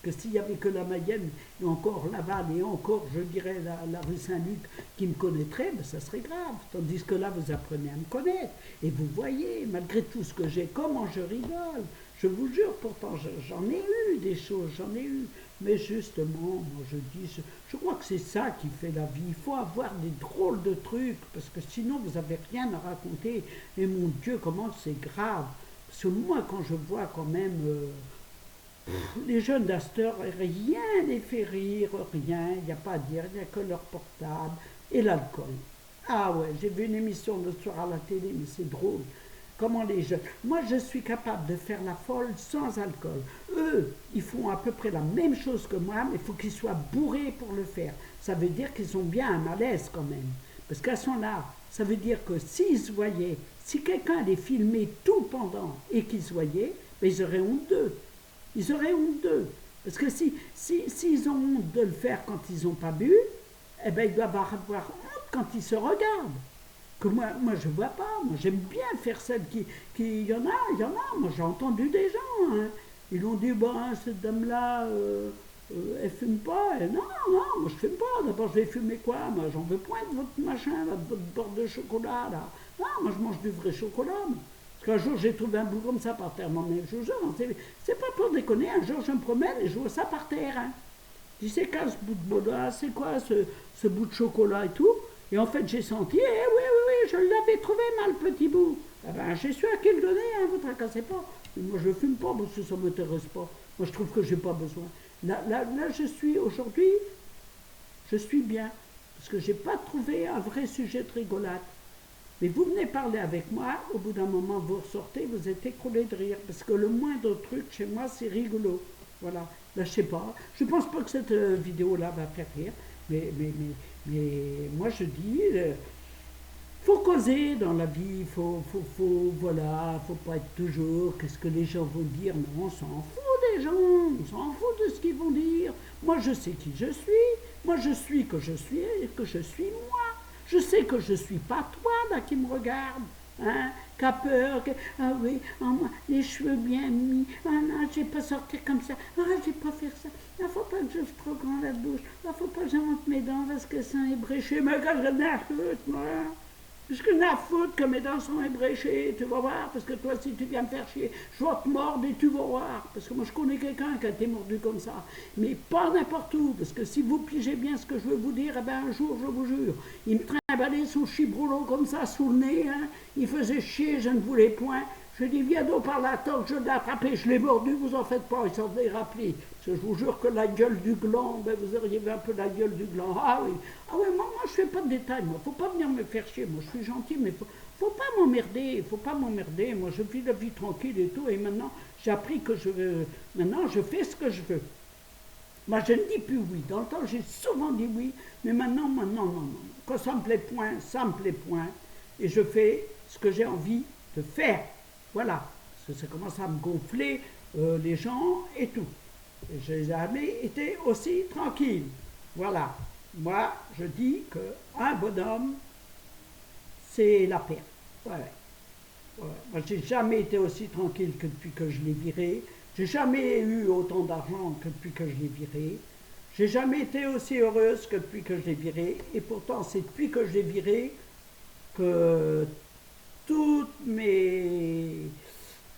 Parce que s'il n'y avait que la Mayenne, et encore Laval, et encore, je dirais, la rue Saint-Luc qui me connaîtrait, ben, ça serait grave. Tandis que là, vous apprenez à me connaître. Et vous voyez, malgré tout ce que j'ai, comment je rigole. Je vous jure, pourtant, j'en ai eu des choses, j'en ai eu. Mais justement, moi, je crois que c'est ça qui fait la vie. Il faut avoir des drôles de trucs, parce que sinon, vous n'avez rien à raconter. Et mon Dieu, comment c'est grave. Parce que moi, quand je vois quand même... les jeunes d'Astor, rien les fait rire, rien, il n'y a pas à dire, il n'y a que leur portable et l'alcool. Ah ouais, j'ai vu une émission l'autre soir à la télé, mais c'est drôle. comment les jeunes. Moi, je suis capable de faire la folle sans alcool. Eux, ils font à peu près la même chose que moi, mais il faut qu'ils soient bourrés pour le faire. Ça veut dire qu'ils ont bien un malaise quand même. Parce qu'à son âge, ça veut dire que s'ils se voyaient, si quelqu'un les filmait tout pendant et qu'ils se voyaient, ben ils auraient honte d'eux. Ils auraient honte d'eux. Parce que s'ils ont honte de le faire quand ils n'ont pas bu, eh ben ils doivent avoir honte quand ils se regardent. Que moi je ne vois pas. Moi, j'aime bien faire celle qui... Il y en a. Moi, j'ai entendu des gens. Hein. Ils ont dit, bon, cette dame-là, elle fume pas. Et non, moi, je fume pas. D'abord, je vais fumer quoi? Moi, j'en veux point de votre machin, là, de votre bord de chocolat, là. Non, moi, je mange du vrai chocolat. Moi. Parce qu'un jour, j'ai trouvé un bout comme ça par terre. Mais je vous jure, c'est pas pour déconner. Un jour, je me promène et je vois ça par terre. Hein. Je dis, c'est quoi ce bout de bois? C'est quoi ce bout de chocolat et tout? Et en fait, j'ai senti, oui, je l'avais trouvé mal, petit bout. Eh ben, j'ai su à qui le donner, hein, vous tracassez pas. Moi, je ne fume pas parce que ça ne m'intéresse pas. Moi, je trouve que je n'ai pas besoin. Là, je suis, aujourd'hui, je suis bien. Parce que je n'ai pas trouvé un vrai sujet de rigolade. Mais vous venez parler avec moi, au bout d'un moment, vous ressortez, vous êtes écroulé de rire. Parce que le moindre truc, chez moi, c'est rigolo. Voilà. Là, je ne sais pas. Je ne pense pas que cette vidéo-là va faire rire. Mais moi, je dis... faut causer dans la vie, voilà, faut pas être toujours, qu'est-ce que les gens vont dire, non, on s'en fout des gens, on s'en fout de ce qu'ils vont dire. Moi, je sais qui je suis, moi, je suis que je suis moi. Je sais que je suis pas toi, là, qui me regarde, hein, qu'a peur, ah oui, moi, les cheveux bien mis, ah non, je vais pas sortir comme ça, ah, je vais pas faire ça, il faut pas que j'ouvre trop grand la bouche, il faut pas que j'invente mes dents parce que ça est bréché, mais quand je n'ai moi. Parce que n'a foutre que mes dents sont ébréchées, tu vas voir, parce que toi, si tu viens me faire chier, je vais te mordre et tu vas voir. Parce que moi, je connais quelqu'un qui a été mordu comme ça. Mais pas n'importe où, parce que si vous pigez bien ce que je veux vous dire, eh ben, un jour, je vous jure, il me trimballait son chibrolo comme ça sous le nez, hein. Il faisait chier, je ne voulais point. Je lui ai dit, viens donc par la toque, je l'ai attrapé, je l'ai mordu, vous en faites pas, il s'en est rappelé. Parce que je vous jure que la gueule du gland, ben vous auriez vu un peu la gueule du gland. Ah oui, moi je fais pas de détails, moi, faut pas venir me faire chier, moi je suis gentil, mais faut pas m'emmerder, moi je vis la vie tranquille et tout, et maintenant j'ai appris que maintenant je fais ce que je veux. Moi je ne dis plus oui, dans le temps j'ai souvent dit oui, mais maintenant, non. Quand ça me plaît point, et je fais ce que j'ai envie de faire. Voilà, parce que ça commence à me gonfler les gens et tout. Et je n'ai jamais été aussi tranquille. Voilà, moi je dis qu'un bonhomme, c'est la paix. Ouais. Moi j'ai jamais été aussi tranquille que depuis que je l'ai viré. J'ai jamais eu autant d'argent que depuis que je l'ai viré. J'ai jamais été aussi heureuse que depuis que je l'ai viré. Et pourtant c'est depuis que je l'ai viré que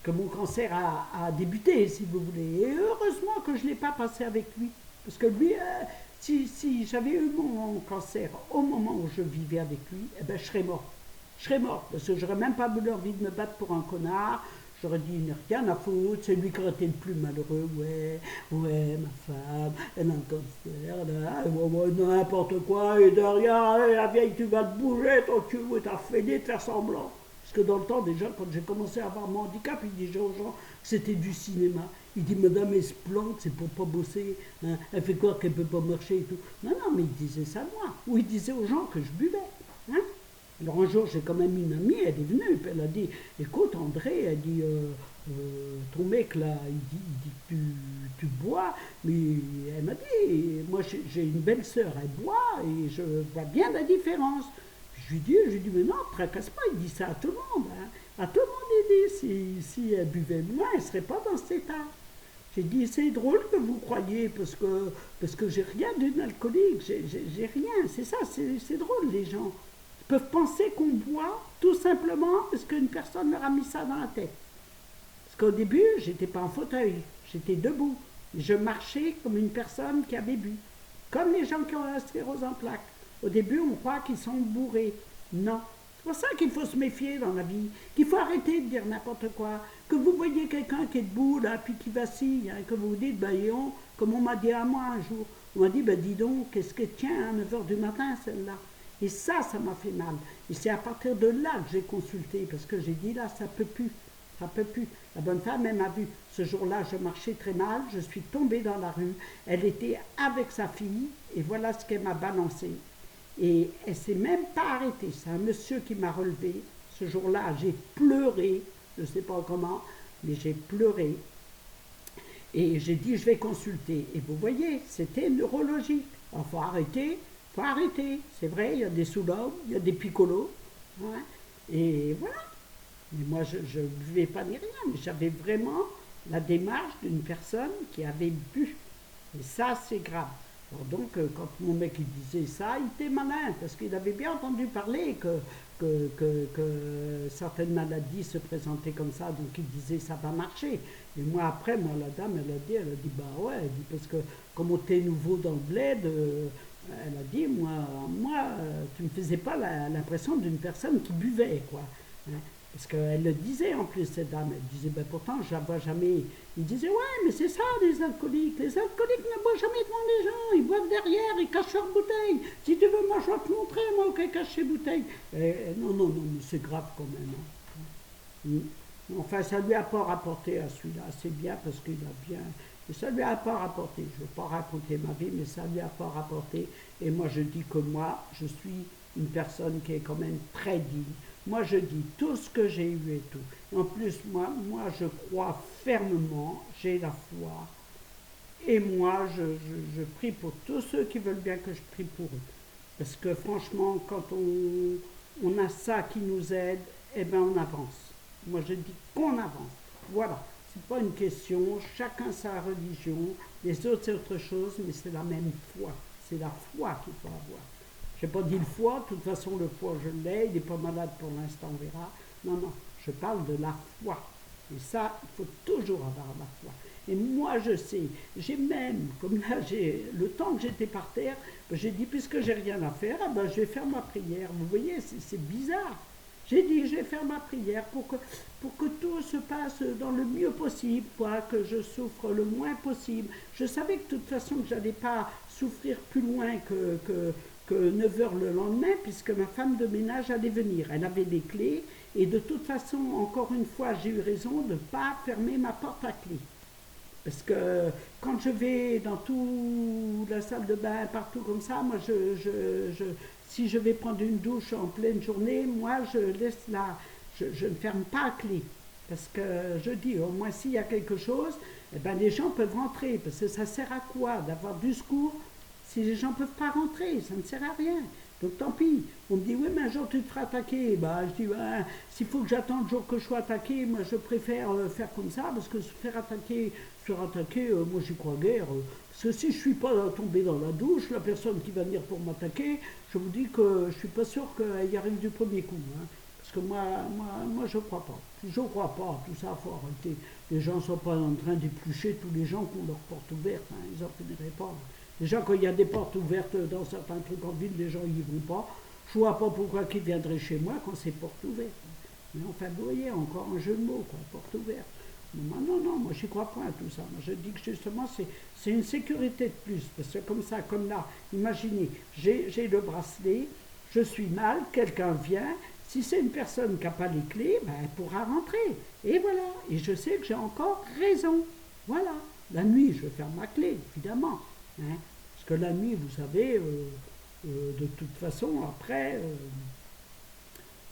que mon cancer a débuté, si vous voulez. Et heureusement que je ne l'ai pas passé avec lui. Parce que lui, si j'avais eu mon cancer au moment où je vivais avec lui, eh ben, je serais mort. Je serais mort, parce que j'aurais même pas eu envie de me battre pour un connard. J'aurais dit, il n'y a rien à foutre, c'est lui qui aurait été le plus malheureux. Ouais, ma femme, elle a un cancer, là, n'importe quoi, et de rien, la vieille, tu vas te bouger, ton cul, t'as fini de faire semblant. Parce que dans le temps, déjà, quand j'ai commencé à avoir mon handicap, il disait aux gens que c'était du cinéma. Il dit, madame, elle se plante, c'est pour pas bosser, hein. Elle fait quoi qu'elle peut pas marcher et tout. Non, mais il disait ça moi. Ou il disait aux gens que je buvais. Hein. Alors un jour, j'ai quand même une amie, elle est venue, puis elle a dit, écoute André, elle dit, ton mec là, il dit que tu bois, mais elle m'a dit, moi j'ai une belle sœur, elle boit, et je vois bien la différence. Je lui dis, mais non, tracasse pas, il dit ça à tout le monde. Hein. À tout le monde, il dit, si elle buvait moins, elle ne serait pas dans cet état. J'ai dit, c'est drôle que vous croyez, parce que j'ai rien d'une alcoolique, j'ai rien, c'est ça, c'est drôle, les gens. Ils peuvent penser qu'on boit, tout simplement, parce qu'une personne leur a mis ça dans la tête. Parce qu'au début, j'étais pas en fauteuil, j'étais debout. Je marchais comme une personne qui avait bu. Comme les gens qui ont la sclérose en plaques. Au début, on croit qu'ils sont bourrés. Non. C'est pour ça qu'il faut se méfier dans la vie, qu'il faut arrêter de dire n'importe quoi. Que vous voyez quelqu'un qui est debout, là, puis qui vacille, hein, que vous vous dites, comme on m'a dit à moi un jour, on m'a dit, dis donc, qu'est-ce qu'elle tient à 9 h du matin, celle-là? Et ça m'a fait mal. Et c'est à partir de là que j'ai consulté, parce que j'ai dit, là, ça peut plus. Ça peut plus. La bonne femme, elle m'a vu. Ce jour-là, je marchais très mal, je suis tombée dans la rue. Elle était avec sa fille, et voilà ce qu'elle m'a balancé. Et elle s'est même pas arrêtée. C'est un monsieur qui m'a relevé. Ce jour-là, j'ai pleuré. Je ne sais pas comment, mais j'ai pleuré. Et j'ai dit, je vais consulter. Et vous voyez, c'était neurologique. Il faut arrêter, faut arrêter. C'est vrai, il y a des sous-hommes, il y a des picolos. Hein, et voilà. Mais moi, je ne buvais pas ni rien, mais j'avais vraiment la démarche d'une personne qui avait bu. Et ça, c'est grave. Alors donc, quand mon mec il disait ça, il était malin, parce qu'il avait bien entendu parler que certaines maladies se présentaient comme ça, donc il disait ça va marcher. Et moi, après, moi, la dame, elle a dit, bah ouais, elle dit, parce que comme on était nouveau dans le bled, elle a dit, tu me faisais pas l'impression d'une personne qui buvait, quoi. Hein. Parce qu'elle le disait en plus, cette dame. Elle disait, ben pourtant, je la vois jamais. Il disait, ouais, mais c'est ça, les alcooliques. Les alcooliques ne boivent jamais devant les gens. Ils boivent derrière, ils cachent leurs bouteilles. Si tu veux, moi, je vais te montrer, moi, qu'elle cache ses bouteilles. Non, mais c'est grave quand même. Hein. Enfin, ça lui a pas rapporté à celui-là. C'est bien parce qu'il a bien. Et ça lui a pas rapporté. Je ne vais pas raconter ma vie, mais ça lui a pas rapporté. Et moi, je dis que moi, je suis une personne qui est quand même très digne. Moi, je dis tout ce que j'ai eu et tout. En plus, moi, je crois fermement, j'ai la foi. Et moi, je prie pour tous ceux qui veulent bien que je prie pour eux. Parce que franchement, quand on a ça qui nous aide, eh bien, on avance. Moi, je dis qu'on avance. Voilà. C'est pas une question, chacun sa religion, les autres c'est autre chose, mais c'est la même foi. C'est la foi qu'il faut avoir. Je n'ai pas dit le foie, de toute façon le foie je l'ai, il n'est pas malade pour l'instant, on verra. Non, je parle de la foi. Et ça, il faut toujours avoir la foi. Et moi je sais, j'ai même, comme là, le temps que j'étais par terre, j'ai dit, puisque j'ai rien à faire, je vais faire ma prière. Vous voyez, c'est bizarre. J'ai dit, je vais faire ma prière pour que tout se passe dans le mieux possible, que je souffre le moins possible. Je savais que de toute façon, que je n'allais pas souffrir plus loin que 9 heures le lendemain, puisque ma femme de ménage allait venir. Elle avait des clés, et de toute façon, encore une fois, j'ai eu raison de ne pas fermer ma porte à clé. Parce que quand je vais dans toute la salle de bain, partout comme ça, moi, si je vais prendre une douche en pleine journée, moi, je laisse je ne ferme pas à clé. Parce que je dis, au moins s'il y a quelque chose, eh ben, les gens peuvent rentrer. Parce que ça sert à quoi d'avoir du secours si les gens ne peuvent pas rentrer? Ça ne sert à rien. Donc tant pis. On me dit, oui, mais un jour tu te feras attaquer. Je dis, s'il faut que j'attende le jour que je sois attaqué, moi je préfère faire comme ça, parce que se faire attaquer, moi j'y crois guère. Parce que si je ne suis pas tombé dans la douche, la personne qui va venir pour m'attaquer, je vous dis que je ne suis pas sûr qu'elle y arrive du premier coup. Hein. Parce que moi je ne crois pas. Je ne crois pas, tout ça, il faut arrêter. Les gens ne sont pas en train d'éplucher tous les gens qui ont leur porte ouverte. Hein. Ils n'en finiraient pas. Déjà, quand il y a des portes ouvertes dans certains trucs en ville, les gens n'y vont pas. Je ne vois pas pourquoi ils viendraient chez moi quand c'est porte ouverte. Mais enfin, vous voyez, encore un jeu de mots, quoi, porte ouverte. Non, moi, je n'y crois pas à tout ça. Moi, je dis que justement, c'est une sécurité de plus. Parce que comme ça, comme là, imaginez, j'ai le bracelet, je suis mal, quelqu'un vient. Si c'est une personne qui n'a pas les clés, elle pourra rentrer. Et voilà. Et je sais que j'ai encore raison. Voilà. La nuit, je vais faire ma clé, évidemment. Hein. Parce que la nuit, vous savez, de toute façon, après,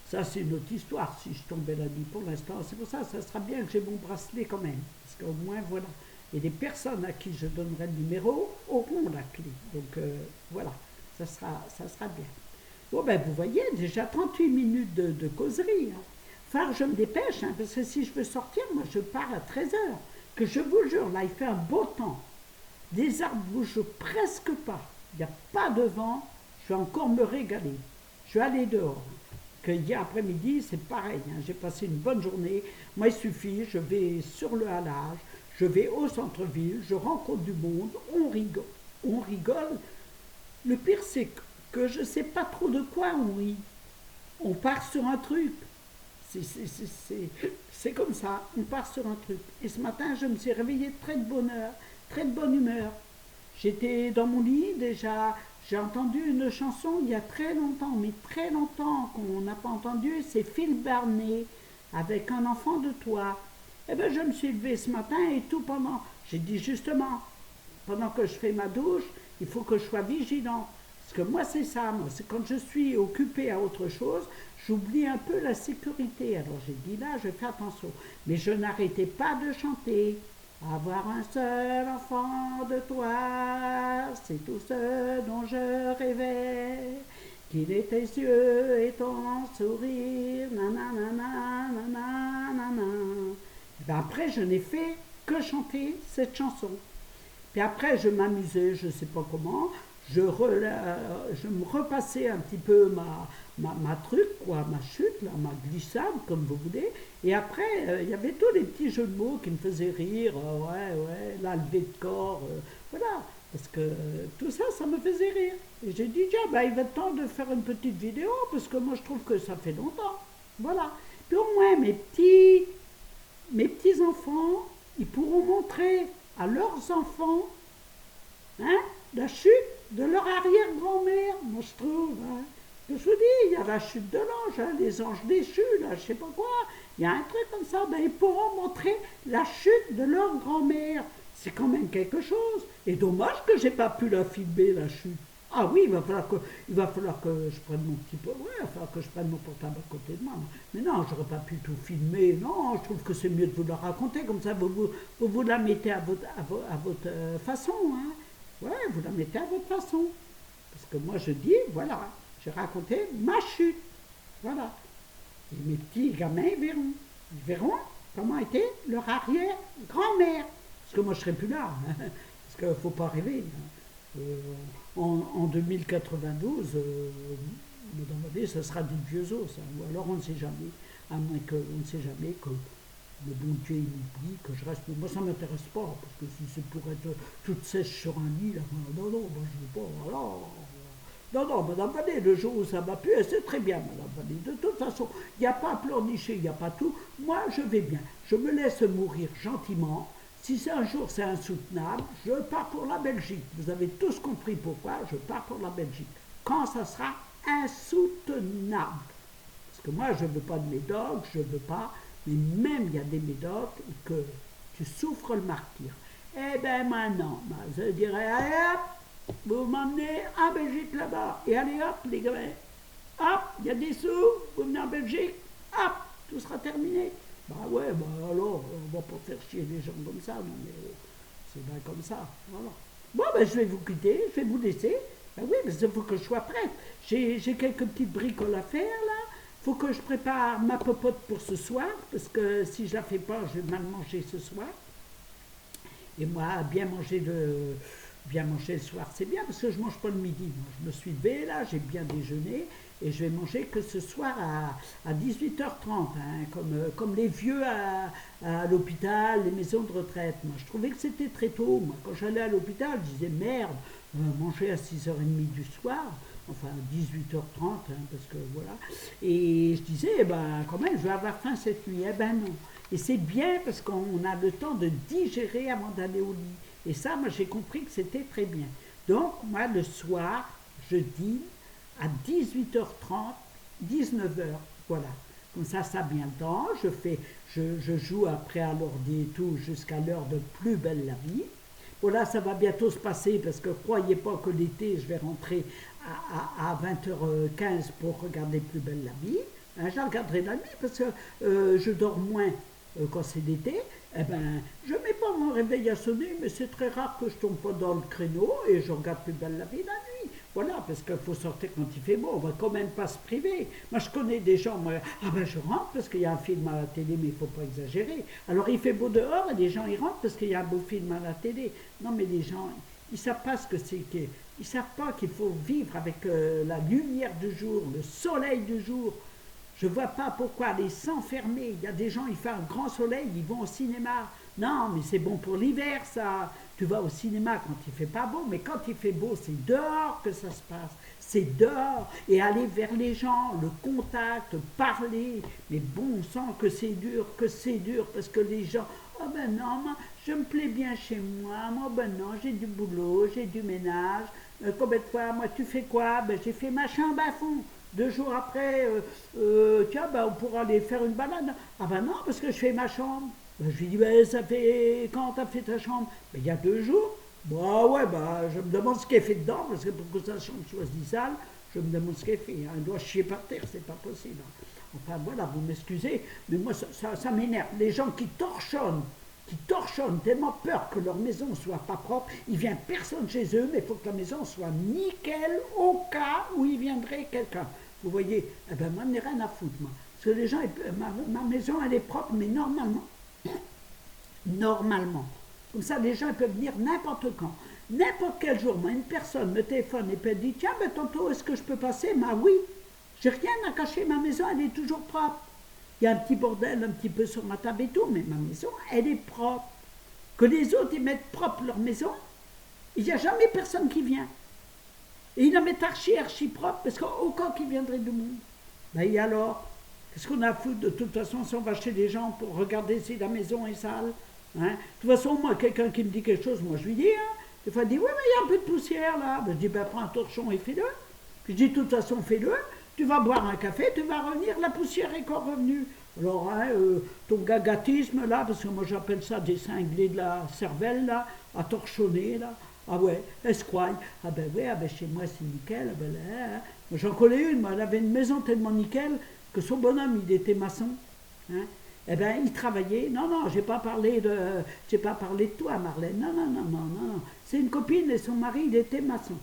ça c'est une autre histoire. Si je tombais la nuit pour l'instant, c'est pour ça, ça sera bien que j'ai mon bracelet quand même. Parce qu'au moins, voilà. Et les personnes à qui je donnerai le numéro auront la clé. Donc voilà, ça sera bien. Bon, vous voyez, déjà 38 minutes de causerie. Hein. Enfin, je me dépêche, hein, parce que si je veux sortir, moi je pars à 13 heures. Que je vous jure, là, il fait un beau temps. Les arbres ne bougent presque pas. Il n'y a pas de vent. Je vais encore me régaler. Je vais aller dehors. Que hier après-midi, c'est pareil. Hein, j'ai passé une bonne journée. Moi, il suffit, je vais sur le halage, je vais au centre-ville, je rencontre du monde, on rigole. On rigole. Le pire, c'est que je ne sais pas trop de quoi on rit. On part sur un truc. C'est comme ça, on part sur un truc. Et ce matin, je me suis réveillée très de bonne heure, très de bonne humeur. J'étais dans mon lit déjà, J'ai entendu une chanson il y a très longtemps, mais très longtemps qu'on n'a pas entendu, c'est Phil Barnet avec Un enfant de toi. Eh bien, je me suis levée ce matin et tout pendant, j'ai dit justement, pendant que je fais ma douche, il faut que je sois vigilante. Parce que moi, c'est ça, moi, c'est quand je suis occupée à autre chose, j'oublie un peu la sécurité. Alors j'ai dit là, je fais attention. Mais je n'arrêtais pas de chanter. Avoir un seul enfant de toi, c'est tout ce dont je rêvais. Qu'il ait tes yeux et ton sourire, nanana, nanana. Et ben après, je n'ai fait que chanter cette chanson. Puis après, je m'amusais, je ne sais pas comment, je me repassais un petit peu ma truc, quoi, ma chute, là, ma glissade, comme vous voulez. Et après, il y avait tous les petits jeux de mots qui me faisaient rire. Ouais, la levée de corps, voilà. Parce que tout ça, ça me faisait rire. Et j'ai dit, tiens, bah, il va être temps de faire une petite vidéo, parce que moi, je trouve que ça fait longtemps. Voilà. Puis au moins, mes petits enfants, ils pourront montrer à leurs enfants, hein, la chute de leur arrière-grand-mère, moi je trouve. Hein. Je vous dis, il y a la chute de l'ange, hein, les anges déchus, là, je sais pas quoi. Il y a un truc comme ça, ben, ils pourront montrer la chute de leur grand-mère. C'est quand même quelque chose. Et dommage que j'ai pas pu la filmer, la chute. Ah oui, il va falloir que je prenne mon petit peu. Ouais, il va falloir que je prenne mon portable à côté de moi. Mais non, j'aurais pas pu tout filmer. Non, je trouve que c'est mieux de vous le raconter. Comme ça, vous la mettez à votre façon. Hein. Ouais, vous la mettez à votre façon. Parce que moi, je dis, voilà, j'ai raconté ma chute. Voilà. Et mes petits gamins, ils verront comment était leur arrière-grand-mère. Parce que moi, je ne serai plus là. Hein. Parce qu'il ne faut pas rêver. Hein. En 2092, Madame Vadé, ça sera des vieux os. Hein. Ou alors, on ne sait jamais. À moins qu'on ne sait jamais que le bon Dieu il m'oublie, que je reste. Mais moi, ça ne m'intéresse pas. Parce que si c'est pour être toute sèche sur un lit, là, non, moi, je ne veux pas. Voilà. Non, Madame Vadé, le jour où ça va plus, c'est très bien, Madame Vadé. De toute façon, il n'y a pas à pleurnicher, il n'y a pas tout. Moi, je vais bien. Je me laisse mourir gentiment. Si un jour c'est insoutenable, je pars pour la Belgique. Vous avez tous compris pourquoi, je pars pour la Belgique. Quand ça sera insoutenable. Parce que moi, je ne veux pas de médoc, je ne veux pas, mais même il y a des médocs que tu souffres le martyre. Eh bien maintenant, je dirais, allez hop, vous m'emmenez en Belgique là-bas. Et allez hop, les gamins, hop, il y a des sous, vous venez en Belgique, hop, tout sera terminé. Bah ouais, bah alors, on va pas faire chier les gens comme ça, non mais c'est bien comme ça, voilà. Bon, ben je vais vous quitter, je vais vous laisser. Ben oui, parce qu'il faut que je sois prête. J'ai quelques petites bricoles à faire, là. Il faut que je prépare ma popote pour ce soir, parce que si je la fais pas, je vais mal manger ce soir. Et moi, bien manger le soir, c'est bien, parce que je mange pas le midi. Moi, je me suis levée, là, j'ai bien déjeuné, et je vais manger que ce soir à 18h30, hein, comme les vieux à l'hôpital, les maisons de retraite. Moi, je trouvais que c'était très tôt. Moi, quand j'allais à l'hôpital, je disais merde, manger à 6h30 du soir, enfin 18h30, hein, parce que voilà. Et je disais, eh ben, quand même, je vais avoir faim cette nuit. Eh ben non. Et c'est bien parce qu'on a le temps de digérer avant d'aller au lit. Et ça, moi, j'ai compris que c'était très bien. Donc, moi, le soir, je dîne à 18h30, 19h, voilà. Comme ça a bien le temps. Je joue après à l'ordi et tout jusqu'à l'heure de Plus belle la vie. Bon, là, ça va bientôt se passer parce que croyez pas que l'été, je vais rentrer à 20h15 pour regarder Plus belle la vie. Hein, je la regarderai la nuit parce que je dors moins quand c'est l'été. Eh ben, je ne mets pas mon réveil à sonner, mais c'est très rare que je tombe pas dans le créneau et je regarde Plus belle la vie la nuit. Voilà, parce qu'il faut sortir quand il fait beau, on va quand même pas se priver. Moi, je connais des gens, moi, ah ben je rentre parce qu'il y a un film à la télé, mais il faut pas exagérer. Alors il fait beau dehors et les gens ils rentrent parce qu'il y a un beau film à la télé. Non, mais les gens, ils savent pas ce que c'est ils savent pas qu'il faut vivre avec la lumière du jour, le soleil du jour. Je ne vois pas pourquoi aller s'enfermer. Il y a des gens, il fait un grand soleil, ils vont au cinéma. Non, mais c'est bon pour l'hiver, ça. Tu vas au cinéma quand il fait pas beau, mais quand il fait beau, c'est dehors que ça se passe. C'est dehors. Et aller vers les gens, le contact, parler. Mais bon sang que c'est dur, parce que les gens, Ah ben non, moi, je me plais bien chez moi. Moi, ben non, j'ai du boulot, j'ai du ménage. Combien de fois, moi, tu fais quoi? Ben j'ai fait ma chambre à fond. 2 jours après, tiens, ben, on pourra aller faire une balade. Ah ben non, parce que je fais ma chambre. Ben, je lui dis, ben, ça fait quand t'as fait ta chambre? Ben, il y a 2 jours. Bah ouais, bah, je me demande ce qu'elle fait dedans, parce que pour que sa chambre soit si sale, je me demande ce qu'elle fait. Hein. Elle doit chier par terre, c'est pas possible. Enfin voilà, vous m'excusez, mais moi ça m'énerve. Les gens qui torchonnent tellement peur que leur maison soit pas propre, il vient personne chez eux, mais il faut que la maison soit nickel au cas où il viendrait quelqu'un. Vous voyez, eh ben moi, je n'ai rien à foutre, moi. Parce que les gens, ma maison, elle est propre, mais normalement, normalement. Comme ça, les gens peuvent venir n'importe quand. N'importe quel jour, moi, une personne me téléphone et peut dire, tiens, ben, tantôt, est-ce que je peux passer? Bah oui, j'ai rien à cacher, ma maison, elle est toujours propre. Il y a un petit bordel un petit peu sur ma table et tout, mais ma maison, elle est propre. Que les autres, ils mettent propre leur maison, il n'y a jamais personne qui vient. Et ils la mettent archi propre, parce qu'au cas qu'il viendrait du monde. Ben, et alors, qu'est-ce qu'on a à foutre? De toute façon, si on va chez les gens pour regarder si la maison est sale, hein? De toute façon, moi, quelqu'un qui me dit quelque chose, moi, je lui dis, hein. Des fois, il dit, oui, mais il y a un peu de poussière, là. Ben, je dis, ben, prends un torchon et fais-le. Puis je dis, de toute façon, fais-le. Tu vas boire un café, tu vas revenir, la poussière est encore revenue. Alors, hein, ton gagatisme, là, parce que moi, j'appelle ça des cinglés de la cervelle, là, à torchonner, là. Ah ouais, escroille. Ah ben oui, ah ben chez moi, c'est nickel. Ah ben là, hein. Moi, j'en connais une, moi, elle avait une maison tellement nickel que son bonhomme, il était maçon. Hein. Eh bien, il travaillait. Non, non, j'ai pas parlé de toi, Marlène. Non, non, non, non, non, non. C'est une copine et son mari, il était maçon.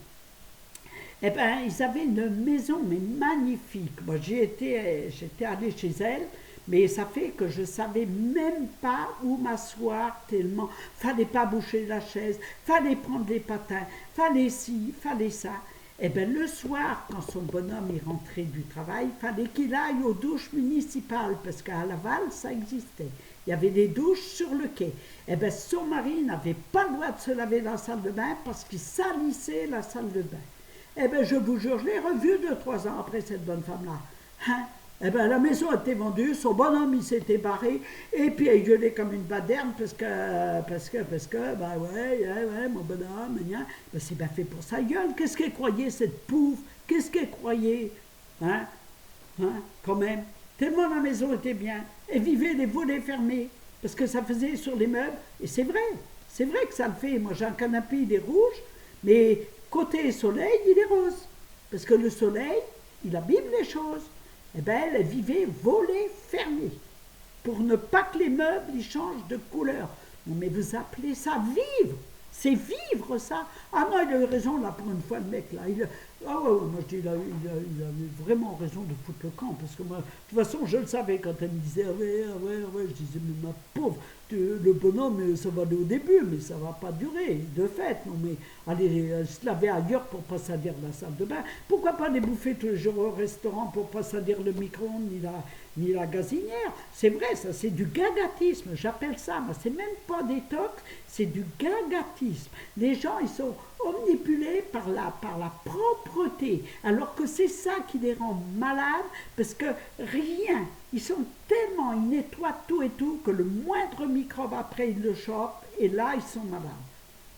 Eh bien, ils avaient une maison, mais magnifique. Moi, j'étais allée chez elle, mais ça fait que je ne savais même pas où m'asseoir tellement. Fallait pas boucher la chaise, fallait prendre les patins, fallait ci, fallait ça. Eh bien, le soir, quand son bonhomme est rentré du travail, fallait qu'il aille aux douches municipales, parce qu'à Laval, ça existait. Il y avait des douches sur le quai. Eh bien, son mari n'avait pas le droit de se laver dans la salle de bain parce qu'il salissait la salle de bain. Eh bien, je vous jure, je l'ai revue 2, 3 ans après, cette bonne femme-là. Hein? Eh bien, la maison a été vendue, son bonhomme, il s'était barré, et puis il gueulait comme une baderne, parce que, bah ouais, mon bonhomme, ben, c'est bien fait pour sa gueule. Qu'est-ce qu'elle croyait, cette pouffe? Qu'est-ce qu'elle croyait? Hein? Hein? Quand même. Tellement la maison était bien. Elle vivait les volets fermés, parce que ça faisait sur les meubles, et c'est vrai que ça le fait. Moi, j'ai un canapé, il est rouge, mais côté soleil, il est rose. Parce que le soleil, il abîme les choses. Eh bien, elle vivait volets fermés. Pour ne pas que les meubles ils changent de couleur. Non, mais vous appelez ça vivre? C'est vivre, ça? Ah non, il a eu raison, là, pour une fois, le mec, là. Ah ouais, moi, je dis, il a eu vraiment raison de foutre le camp. Parce que moi, de toute façon, je le savais quand elle me disait, ah ouais, je disais, mais ma pauvre, le bonhomme, ça va aller au début, mais ça va pas durer, de fait. Non, mais aller se laver ailleurs pour pas salir la salle de bain. Pourquoi pas les bouffer tous les jours au restaurant pour pas salir le micro-ondes ni la gazinière? C'est vrai, ça, c'est du gagatisme, j'appelle ça. Mais c'est même pas des tocs, c'est du gagatisme. Les gens, ils sont omnipulés par la propreté, alors que c'est ça qui les rend malades, parce que rien, ils sont tellement, ils nettoient tout et tout, que le moindre microbe après, ils le chopent, et là, ils sont malades.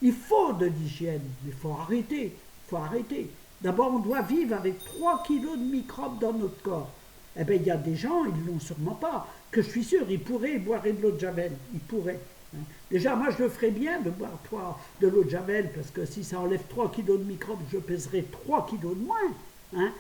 Il faut de l'hygiène, mais il faut arrêter. D'abord, on doit vivre avec 3 kilos de microbes dans notre corps. Eh bien, il y a des gens, ils ne l'ont sûrement pas, que je suis sûr, ils pourraient boire de l'eau de Javel, ils pourraient. Hein. Déjà, moi, je le ferais bien de boire de l'eau de Javel, parce que si ça enlève 3 kilos de microbes, je pèserai 3 kilos de moins. Hein.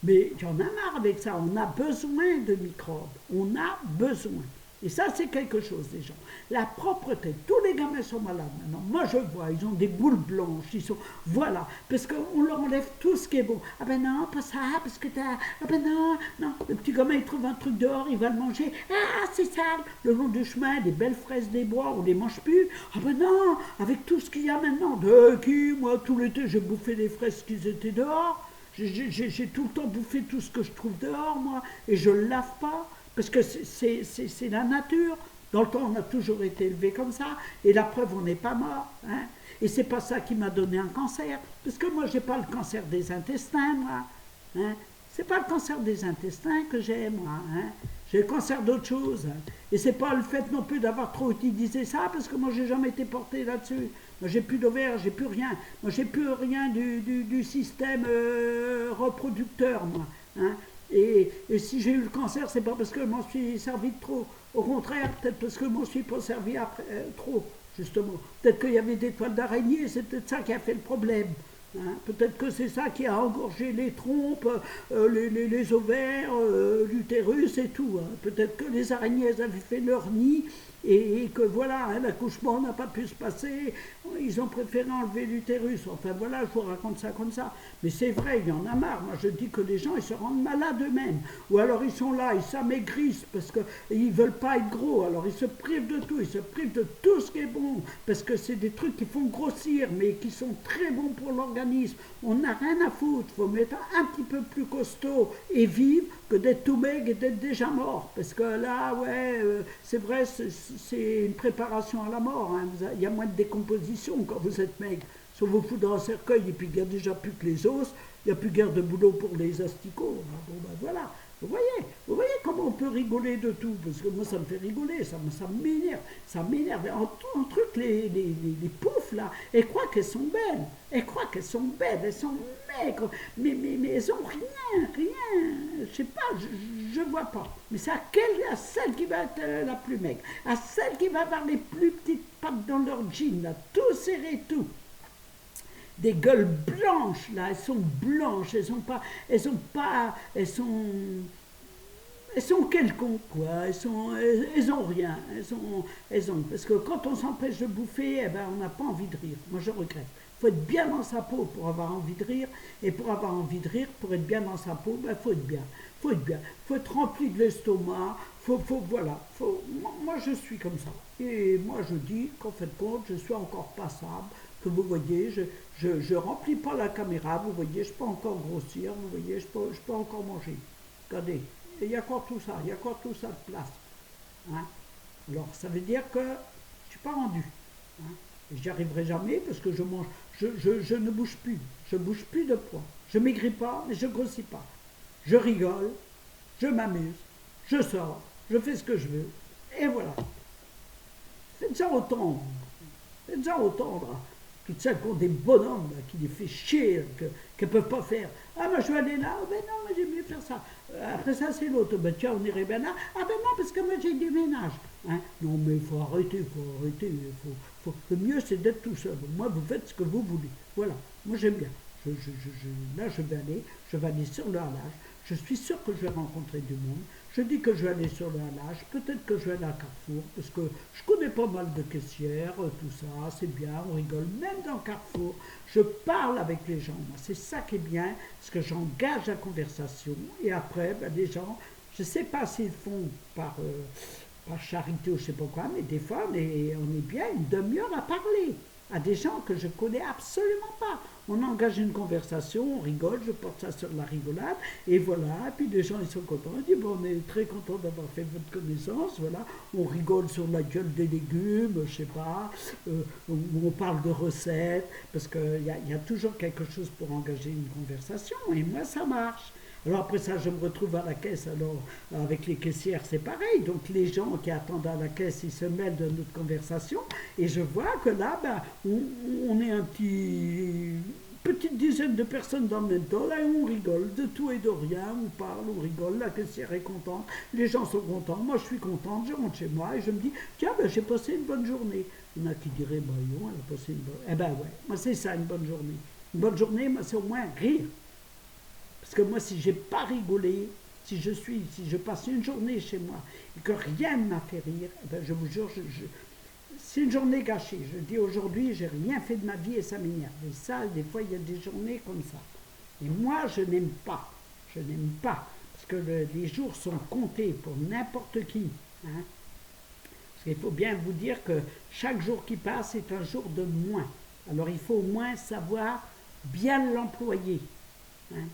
Mais j'en ai marre avec ça, on a besoin de microbes, on a besoin. Et ça, c'est quelque chose, les gens. La propreté, tous les gamins sont malades maintenant. Moi, je vois, ils ont des boules blanches, voilà, parce qu'on leur enlève tout ce qui est bon. Ah ben non, pas ça, parce que t'as... Ah ben non, le petit gamin, il trouve un truc dehors, il va le manger. Ah, c'est sale. Le long du chemin, des belles fraises des bois, on les mange plus. Ah ben non, avec tout ce qu'il y a maintenant. Moi, tout l'été, j'ai bouffé les fraises qui étaient dehors. J'ai tout le temps bouffé tout ce que je trouve dehors, moi, et je ne le lave pas. Parce que c'est la nature. Dans le temps, on a toujours été élevé comme ça. Et la preuve, on n'est pas mort. Hein. Et c'est pas ça qui m'a donné un cancer. Parce que moi, j'ai pas le cancer des intestins, moi. Hein. C'est pas le cancer des intestins que j'ai, moi. Hein. J'ai le cancer d'autre chose. Hein. Et c'est pas le fait non plus d'avoir trop utilisé ça, parce que moi j'ai jamais été porté là-dessus. Moi j'ai plus d'ovaires, j'ai plus rien. Moi j'ai plus rien du système reproducteur, moi. Hein. Et si j'ai eu le cancer, c'est pas parce que je m'en suis servi de trop. Au contraire, peut-être parce que je m'en suis pas servi après, trop, justement. Peut-être qu'il y avait des toiles d'araignée, c'est peut-être ça qui a fait le problème. Hein, peut-être que c'est ça qui a engorgé les trompes, les ovaires, l'utérus et tout. Hein. Peut-être que les araignées avaient fait leur nid et que voilà, hein, l'accouchement n'a pas pu se passer. Ils ont préféré enlever l'utérus. Enfin voilà, je vous raconte ça comme ça. Mais c'est vrai, il y en a marre. Moi je dis que les gens ils se rendent malades eux-mêmes. Ou alors ils sont là, ils s'amaigrissent parce qu'ils ne veulent pas être gros. Alors ils se privent de tout, ils se privent de tout ce qui est bon. Parce que c'est des trucs qui font grossir, mais qui sont très bons pour l'organisme. On n'a rien à foutre. Il faut mettre un petit peu plus costaud et vivre que d'être tout maigre et d'être déjà mort. Parce que là, ouais, c'est vrai, c'est une préparation à la mort. Hein. Il y a moins de décomposition quand vous êtes maigre. Si on vous fout dans un cercueil et puis il n'y a déjà plus que les os, il n'y a plus guère de boulot pour les asticots. Hein. Bon ben voilà. Vous voyez comment on peut rigoler de tout, parce que moi ça me fait rigoler, ça ça m'énerve. En truc, les poufs là, elles croient qu'elles sont belles, elles croient qu'elles sont belles, elles sont maigres, mais elles ont rien, je sais pas, je vois pas. Mais c'est à celle qui va être la plus maigre, à celle qui va avoir les plus petites pattes dans leur jean, là, tout serré, tout des gueules blanches, là, elles sont blanches, elles sont quelconques, quoi, elles ont rien, parce que quand on s'empêche de bouffer, eh ben, on n'a pas envie de rire, moi je regrette. Il faut être bien dans sa peau pour avoir envie de rire, et pour avoir envie de rire, pour être bien dans sa peau, ben, faut être bien, faut être rempli de l'estomac, voilà, moi je suis comme ça, et moi je dis qu'en fait compte, je suis encore passable, que vous voyez, je remplis pas la caméra, vous voyez, je peux encore grossir, vous voyez, je peux encore manger. Regardez, il y a encore tout ça, il y a encore tout ça de place. Hein. Alors, ça veut dire que je ne suis pas rendu. Hein. J'y arriverai jamais parce que je mange, je ne bouge plus, je bouge plus de poids. Je maigris pas, mais je grossis pas. Je rigole, je m'amuse, je sors, je fais ce que je veux, et voilà. Faites-en autant, faites-en autant, là. Toutes celles qui ont des bonhommes, là, qui les fait chier, qu'elles ne peuvent pas faire. Ah ben je vais aller là, ah ben non, mais j'aime mieux faire ça. Après ça c'est l'autre, ben tiens on irait bien là, ah ben non parce que moi j'ai du ménage. Hein? Non mais il faut arrêter, le mieux c'est d'être tout seul. Moi vous faites ce que vous voulez. Voilà, moi j'aime bien. Là je vais aller sur le halage, je suis sûr que je vais rencontrer du monde. Je dis que je vais aller sur le halage, peut-être que je vais aller à Carrefour, parce que je connais pas mal de caissières, tout ça, c'est bien, on rigole, même dans Carrefour, je parle avec les gens, moi, c'est ça qui est bien, parce que j'engage la conversation, et après, ben, les gens, je sais pas s'ils font par charité ou je sais pas quoi, mais des fois, on est bien une demi-heure à parler à des gens que je connais absolument pas. On engage une conversation, on rigole, je porte ça sur la rigolade, et voilà, et puis les gens ils sont contents, ils disent bon, on est très content d'avoir fait votre connaissance, voilà, on rigole sur la gueule des légumes, je sais pas, on parle de recettes, parce qu'il y a toujours quelque chose pour engager une conversation, et moi ça marche. Alors après ça, je me retrouve à la caisse, alors avec les caissières, c'est pareil. Donc les gens qui attendent à la caisse, ils se mêlent de notre conversation. Et je vois que là, ben, on est petite dizaine de personnes dans le même temps, là, et on rigole de tout et de rien, on parle, on rigole, la caissière est contente, les gens sont contents, moi je suis contente, je rentre chez moi et je me dis, tiens, ben, j'ai passé une bonne journée. Il y en a qui diraient, ben non, elle a passé une bonne... Eh ben ouais, moi c'est ça, une bonne journée. Une bonne journée, moi c'est au moins rire. Parce que moi, si j'ai pas rigolé, si je passe une journée chez moi et que rien ne m'a fait rire, eh ben je vous jure, c'est une journée gâchée. Je dis aujourd'hui, j'ai rien fait de ma vie et ça m'énerve. Et ça, des fois, il y a des journées comme ça. Et moi, je n'aime pas. Je n'aime pas. Parce que les jours sont comptés pour n'importe qui. Hein. Parce qu'il faut bien vous dire que chaque jour qui passe est un jour de moins. Alors il faut au moins savoir bien l'employer. Hein.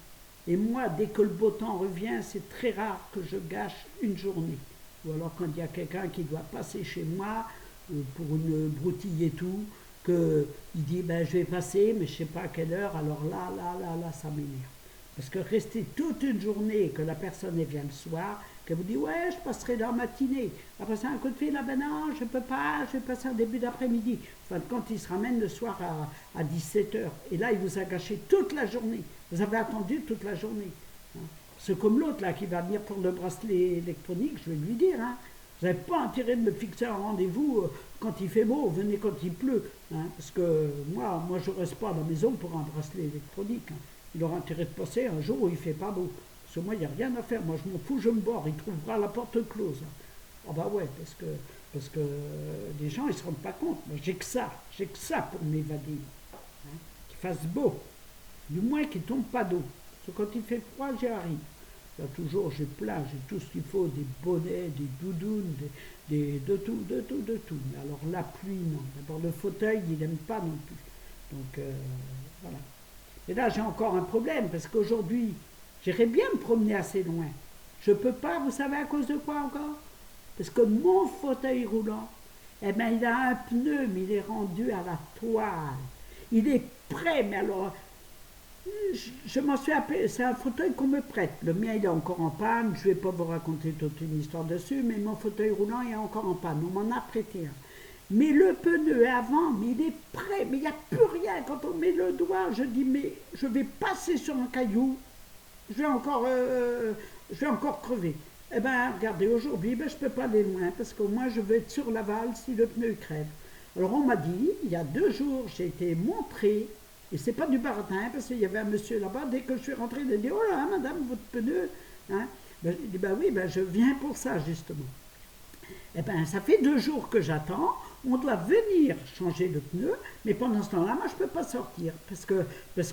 Et moi, dès que le beau temps revient, c'est très rare que je gâche une journée. Ou alors quand il y a quelqu'un qui doit passer chez moi pour une broutille et tout, qu'il dit ben, je vais passer, mais je ne sais pas à quelle heure, alors là, ça m'énerve. Parce que rester toute une journée et que la personne vient le soir, qu'elle vous dit ouais, je passerai dans la matinée. Après ça, un coup de fil, ah ben non, je peux pas, je vais passer en début d'après-midi. Enfin, quand il se ramène le soir à 17 h, et là, il vous a gâché toute la journée. Vous avez attendu toute la journée. Hein. C'est comme l'autre là qui va venir pour le bracelet électronique, je vais lui dire, hein, vous n'avez pas intérêt de me fixer un rendez-vous quand il fait beau, venez quand il pleut. Hein, parce que moi je ne reste pas à la maison pour un bracelet électronique. Hein. Il aura intérêt de passer un jour où il ne fait pas beau. Parce que moi, il n'y a rien à faire. Moi, je m'en fous, je me borre. Il trouvera la porte close. Ah bah ouais, parce que les gens, ils ne se rendent pas compte. Moi, j'ai que ça pour m'évader. Hein, qu'il fasse beau. Du moins qu'il ne tombe pas d'eau. Parce que quand il fait froid, j'y arrive. Là, toujours, j'ai plein, j'ai tout ce qu'il faut, des bonnets, des doudounes, de tout. Mais alors la pluie, non. D'abord, le fauteuil, il n'aime pas non plus. Donc, voilà. Et là, j'ai encore un problème, parce qu'aujourd'hui, j'irais bien me promener assez loin. Je ne peux pas, vous savez à cause de quoi encore? Parce que mon fauteuil roulant, eh ben, il a un pneu, mais il est rendu à la toile. Il est prêt, mais alors, je m'en suis appelé, c'est un fauteuil qu'on me prête. Le mien, il est encore en panne, je ne vais pas vous raconter toute une histoire dessus, mais mon fauteuil roulant est encore en panne. On m'en a prêté un. Mais le pneu est avant, mais il est prêt, mais il n'y a plus rien. Quand on met le doigt, je dis, mais je vais passer sur un caillou, je vais encore crever. Eh bien, regardez, aujourd'hui, ben, je ne peux pas aller loin, parce que moi, je veux être sur la valve si le pneu crève. Alors, on m'a dit, il y a 2 jours, j'ai été montré, et c'est pas du baratin, parce qu'il y avait un monsieur là-bas, dès que je suis rentré, il a dit, oh là, madame, votre pneu. Hein? Ben, je dis, ben oui, ben, je viens pour ça, justement. Eh bien, ça fait 2 jours que j'attends. On doit venir changer le pneu, mais pendant ce temps-là, moi, je ne peux pas sortir. Parce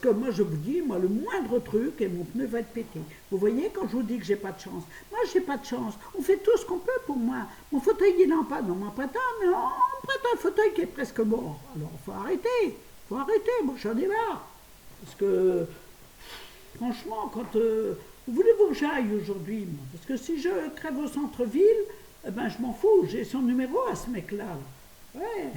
que moi, je vous dis, moi, le moindre truc, et mon pneu va être pété. Vous voyez, quand je vous dis que j'ai pas de chance, moi, j'ai pas de chance. On fait tout ce qu'on peut pour moi. Mon fauteuil, il est en panne. On m'en prête un, mais on me prête un fauteuil qui est presque mort. Alors, il faut arrêter. Faut arrêter. Moi, j'en ai marre. Parce que, franchement, quand... voulez-vous que j'aille aujourd'hui, moi? Parce que si je crève au centre-ville, eh ben, je m'en fous. J'ai son numéro à ce mec-là. Ouais,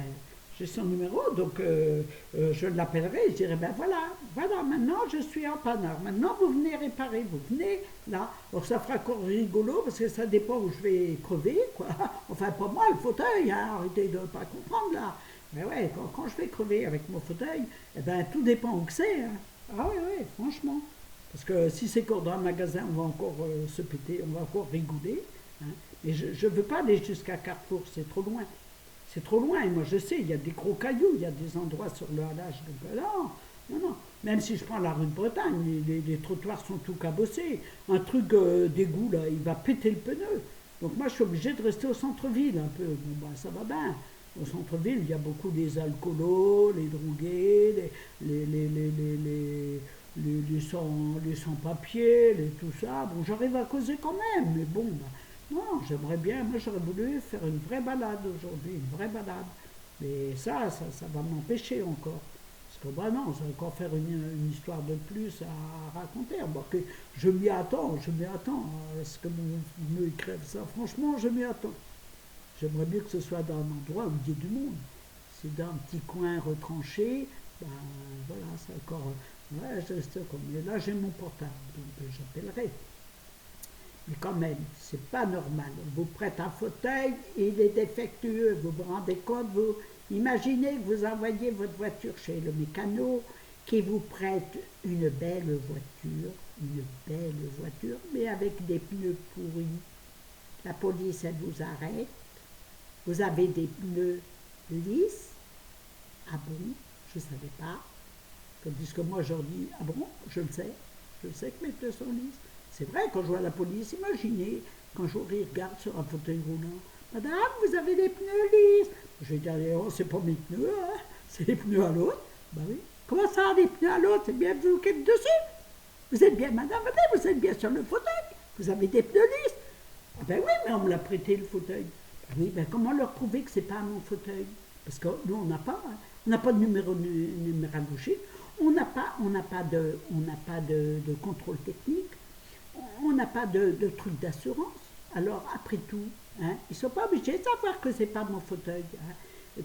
j'ai son numéro, donc je l'appellerai et je dirai, ben voilà, maintenant je suis en panneur, maintenant vous venez réparer, vous venez là. Alors ça fera encore rigolo, parce que ça dépend où je vais crever, quoi. Enfin, pas moi, le fauteuil, hein, arrêtez de ne pas comprendre, là. Mais ouais, quand je vais crever avec mon fauteuil, eh ben, tout dépend où que c'est. Hein. Ah ouais, franchement. Parce que si c'est dans un magasin, on va encore se péter, on va encore rigoler. Hein. Mais je ne veux pas aller jusqu'à Carrefour, c'est trop loin. C'est trop loin, et moi je sais, il y a des gros cailloux, il y a des endroits sur le halage, donc non. Même si je prends la rue de Bretagne, les trottoirs sont tout cabossés. Un truc d'égout, là, il va péter le pneu. Donc moi je suis obligé de rester au centre-ville un peu. Bon, ben, ça va bien. Au centre-ville, il y a beaucoup des alcoolos, les drogués, les sans-papiers, tout ça. Bon, j'arrive à causer quand même, mais bon, ben, non, j'aimerais bien, moi j'aurais voulu faire une vraie balade aujourd'hui, une vraie balade. Mais ça va m'empêcher encore. Parce que vraiment, ça va encore faire une histoire de plus à raconter. Bon, que je m'y attends. Est-ce que mon pneu crève ça? Franchement, je m'y attends. J'aimerais mieux que ce soit dans un endroit où il y ait du monde. C'est dans un petit coin retranché, ben voilà, c'est encore... Ouais, je reste comme... Mais là, j'ai mon portable, donc j'appellerai. Mais quand même, c'est pas normal. On vous prête un fauteuil et il est défectueux. Vous vous rendez compte, vous imaginez que vous envoyez votre voiture chez le mécano qui vous prête une belle voiture, mais avec des pneus pourris. La police, elle vous arrête. Vous avez des pneus lisses. Ah bon? Je ne savais pas. Tandis que moi, je leur dis, ah bon? Je le sais. Je sais que mes pneus sont lisses. C'est vrai, quand je vois la police, imaginez, quand je regarde sur un fauteuil roulant, madame, vous avez des pneus lisses. Je vais dire, oh, c'est pas mes pneus, hein, c'est les pneus à l'autre. Ben oui. Comment ça, les pneus à l'autre? C'est bien vous qui êtes dessus. Vous êtes bien, madame, vous êtes bien sur le fauteuil. Vous avez des pneus lisses. Ah ben oui, mais on me l'a prêté le fauteuil. Ben oui, ben comment leur prouver que c'est pas mon fauteuil? Parce que nous, on n'a pas, hein, on n'a pas de numéralogique, on n'a pas de contrôle technique. On n'a pas de truc d'assurance. Alors, après tout, hein, ils ne sont pas obligés de savoir que ce n'est pas mon fauteuil. Hein.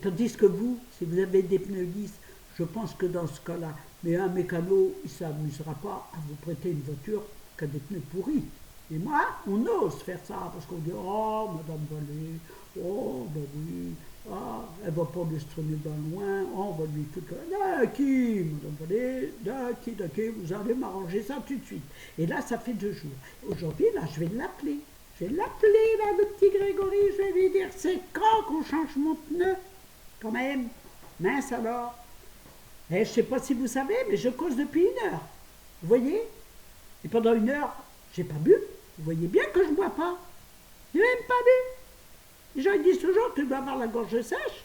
Tandis que vous, si vous avez des pneus lisses, je pense que dans ce cas-là, mais un mécano, il ne s'amusera pas à vous prêter une voiture qui a des pneus pourris. Et moi, on ose faire ça, parce qu'on dit, oh, Madame Vallée, oh, ben oui, ah, elle va pas nous traîner dans loin, oh, on va lui foutre... Qui, Madame Vallée, qui, vous allez m'arranger ça tout de suite. Et là, ça fait 2 jours. Aujourd'hui, là, je vais l'appeler. Je vais l'appeler, là, le petit Grégory, je vais lui dire, c'est quand qu'on change mon pneu? Quand même, mince alors. Et je ne sais pas si vous savez, mais je cause depuis 1 heure. Vous voyez? Et pendant 1 heure, j'ai pas bu. Vous voyez bien que je ne bois pas. Je n'ai même pas bu. Les gens ils disent toujours que tu dois avoir la gorge sèche.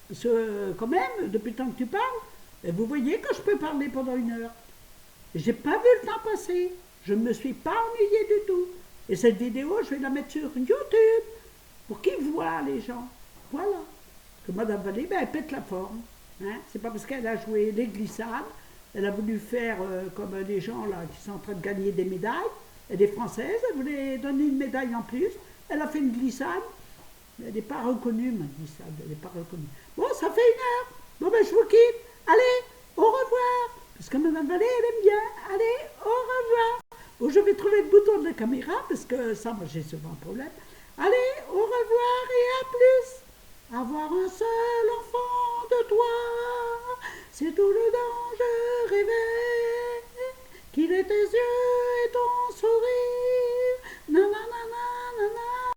Parce que, quand même, depuis le temps que tu parles, et vous voyez que je peux parler pendant 1 heure. Et j'ai pas vu le temps passer. Je ne me suis pas ennuyée du tout. Et cette vidéo, je vais la mettre sur YouTube pour qu'ils voient les gens. Voilà. Que Madame Vallée, ben, elle pète la forme. Hein? C'est pas parce qu'elle a joué les glissades, elle a voulu faire comme les gens là qui sont en train de gagner des médailles. Elle est française, elle voulait donner une médaille en plus. Elle a fait une glissade, mais elle n'est pas reconnue, ma glissade, elle n'est pas reconnue. Bon, ça fait 1 heure. Bon, ben, je vous quitte. Allez, au revoir. Parce que Madame Vallée, elle aime bien. Allez, au revoir. Bon, je vais trouver le bouton de la caméra, parce que ça, moi, j'ai souvent un problème. Allez, au revoir et à plus. Avoir un seul enfant de toi, c'est tout le danger rêvé qu'il ait tes yeux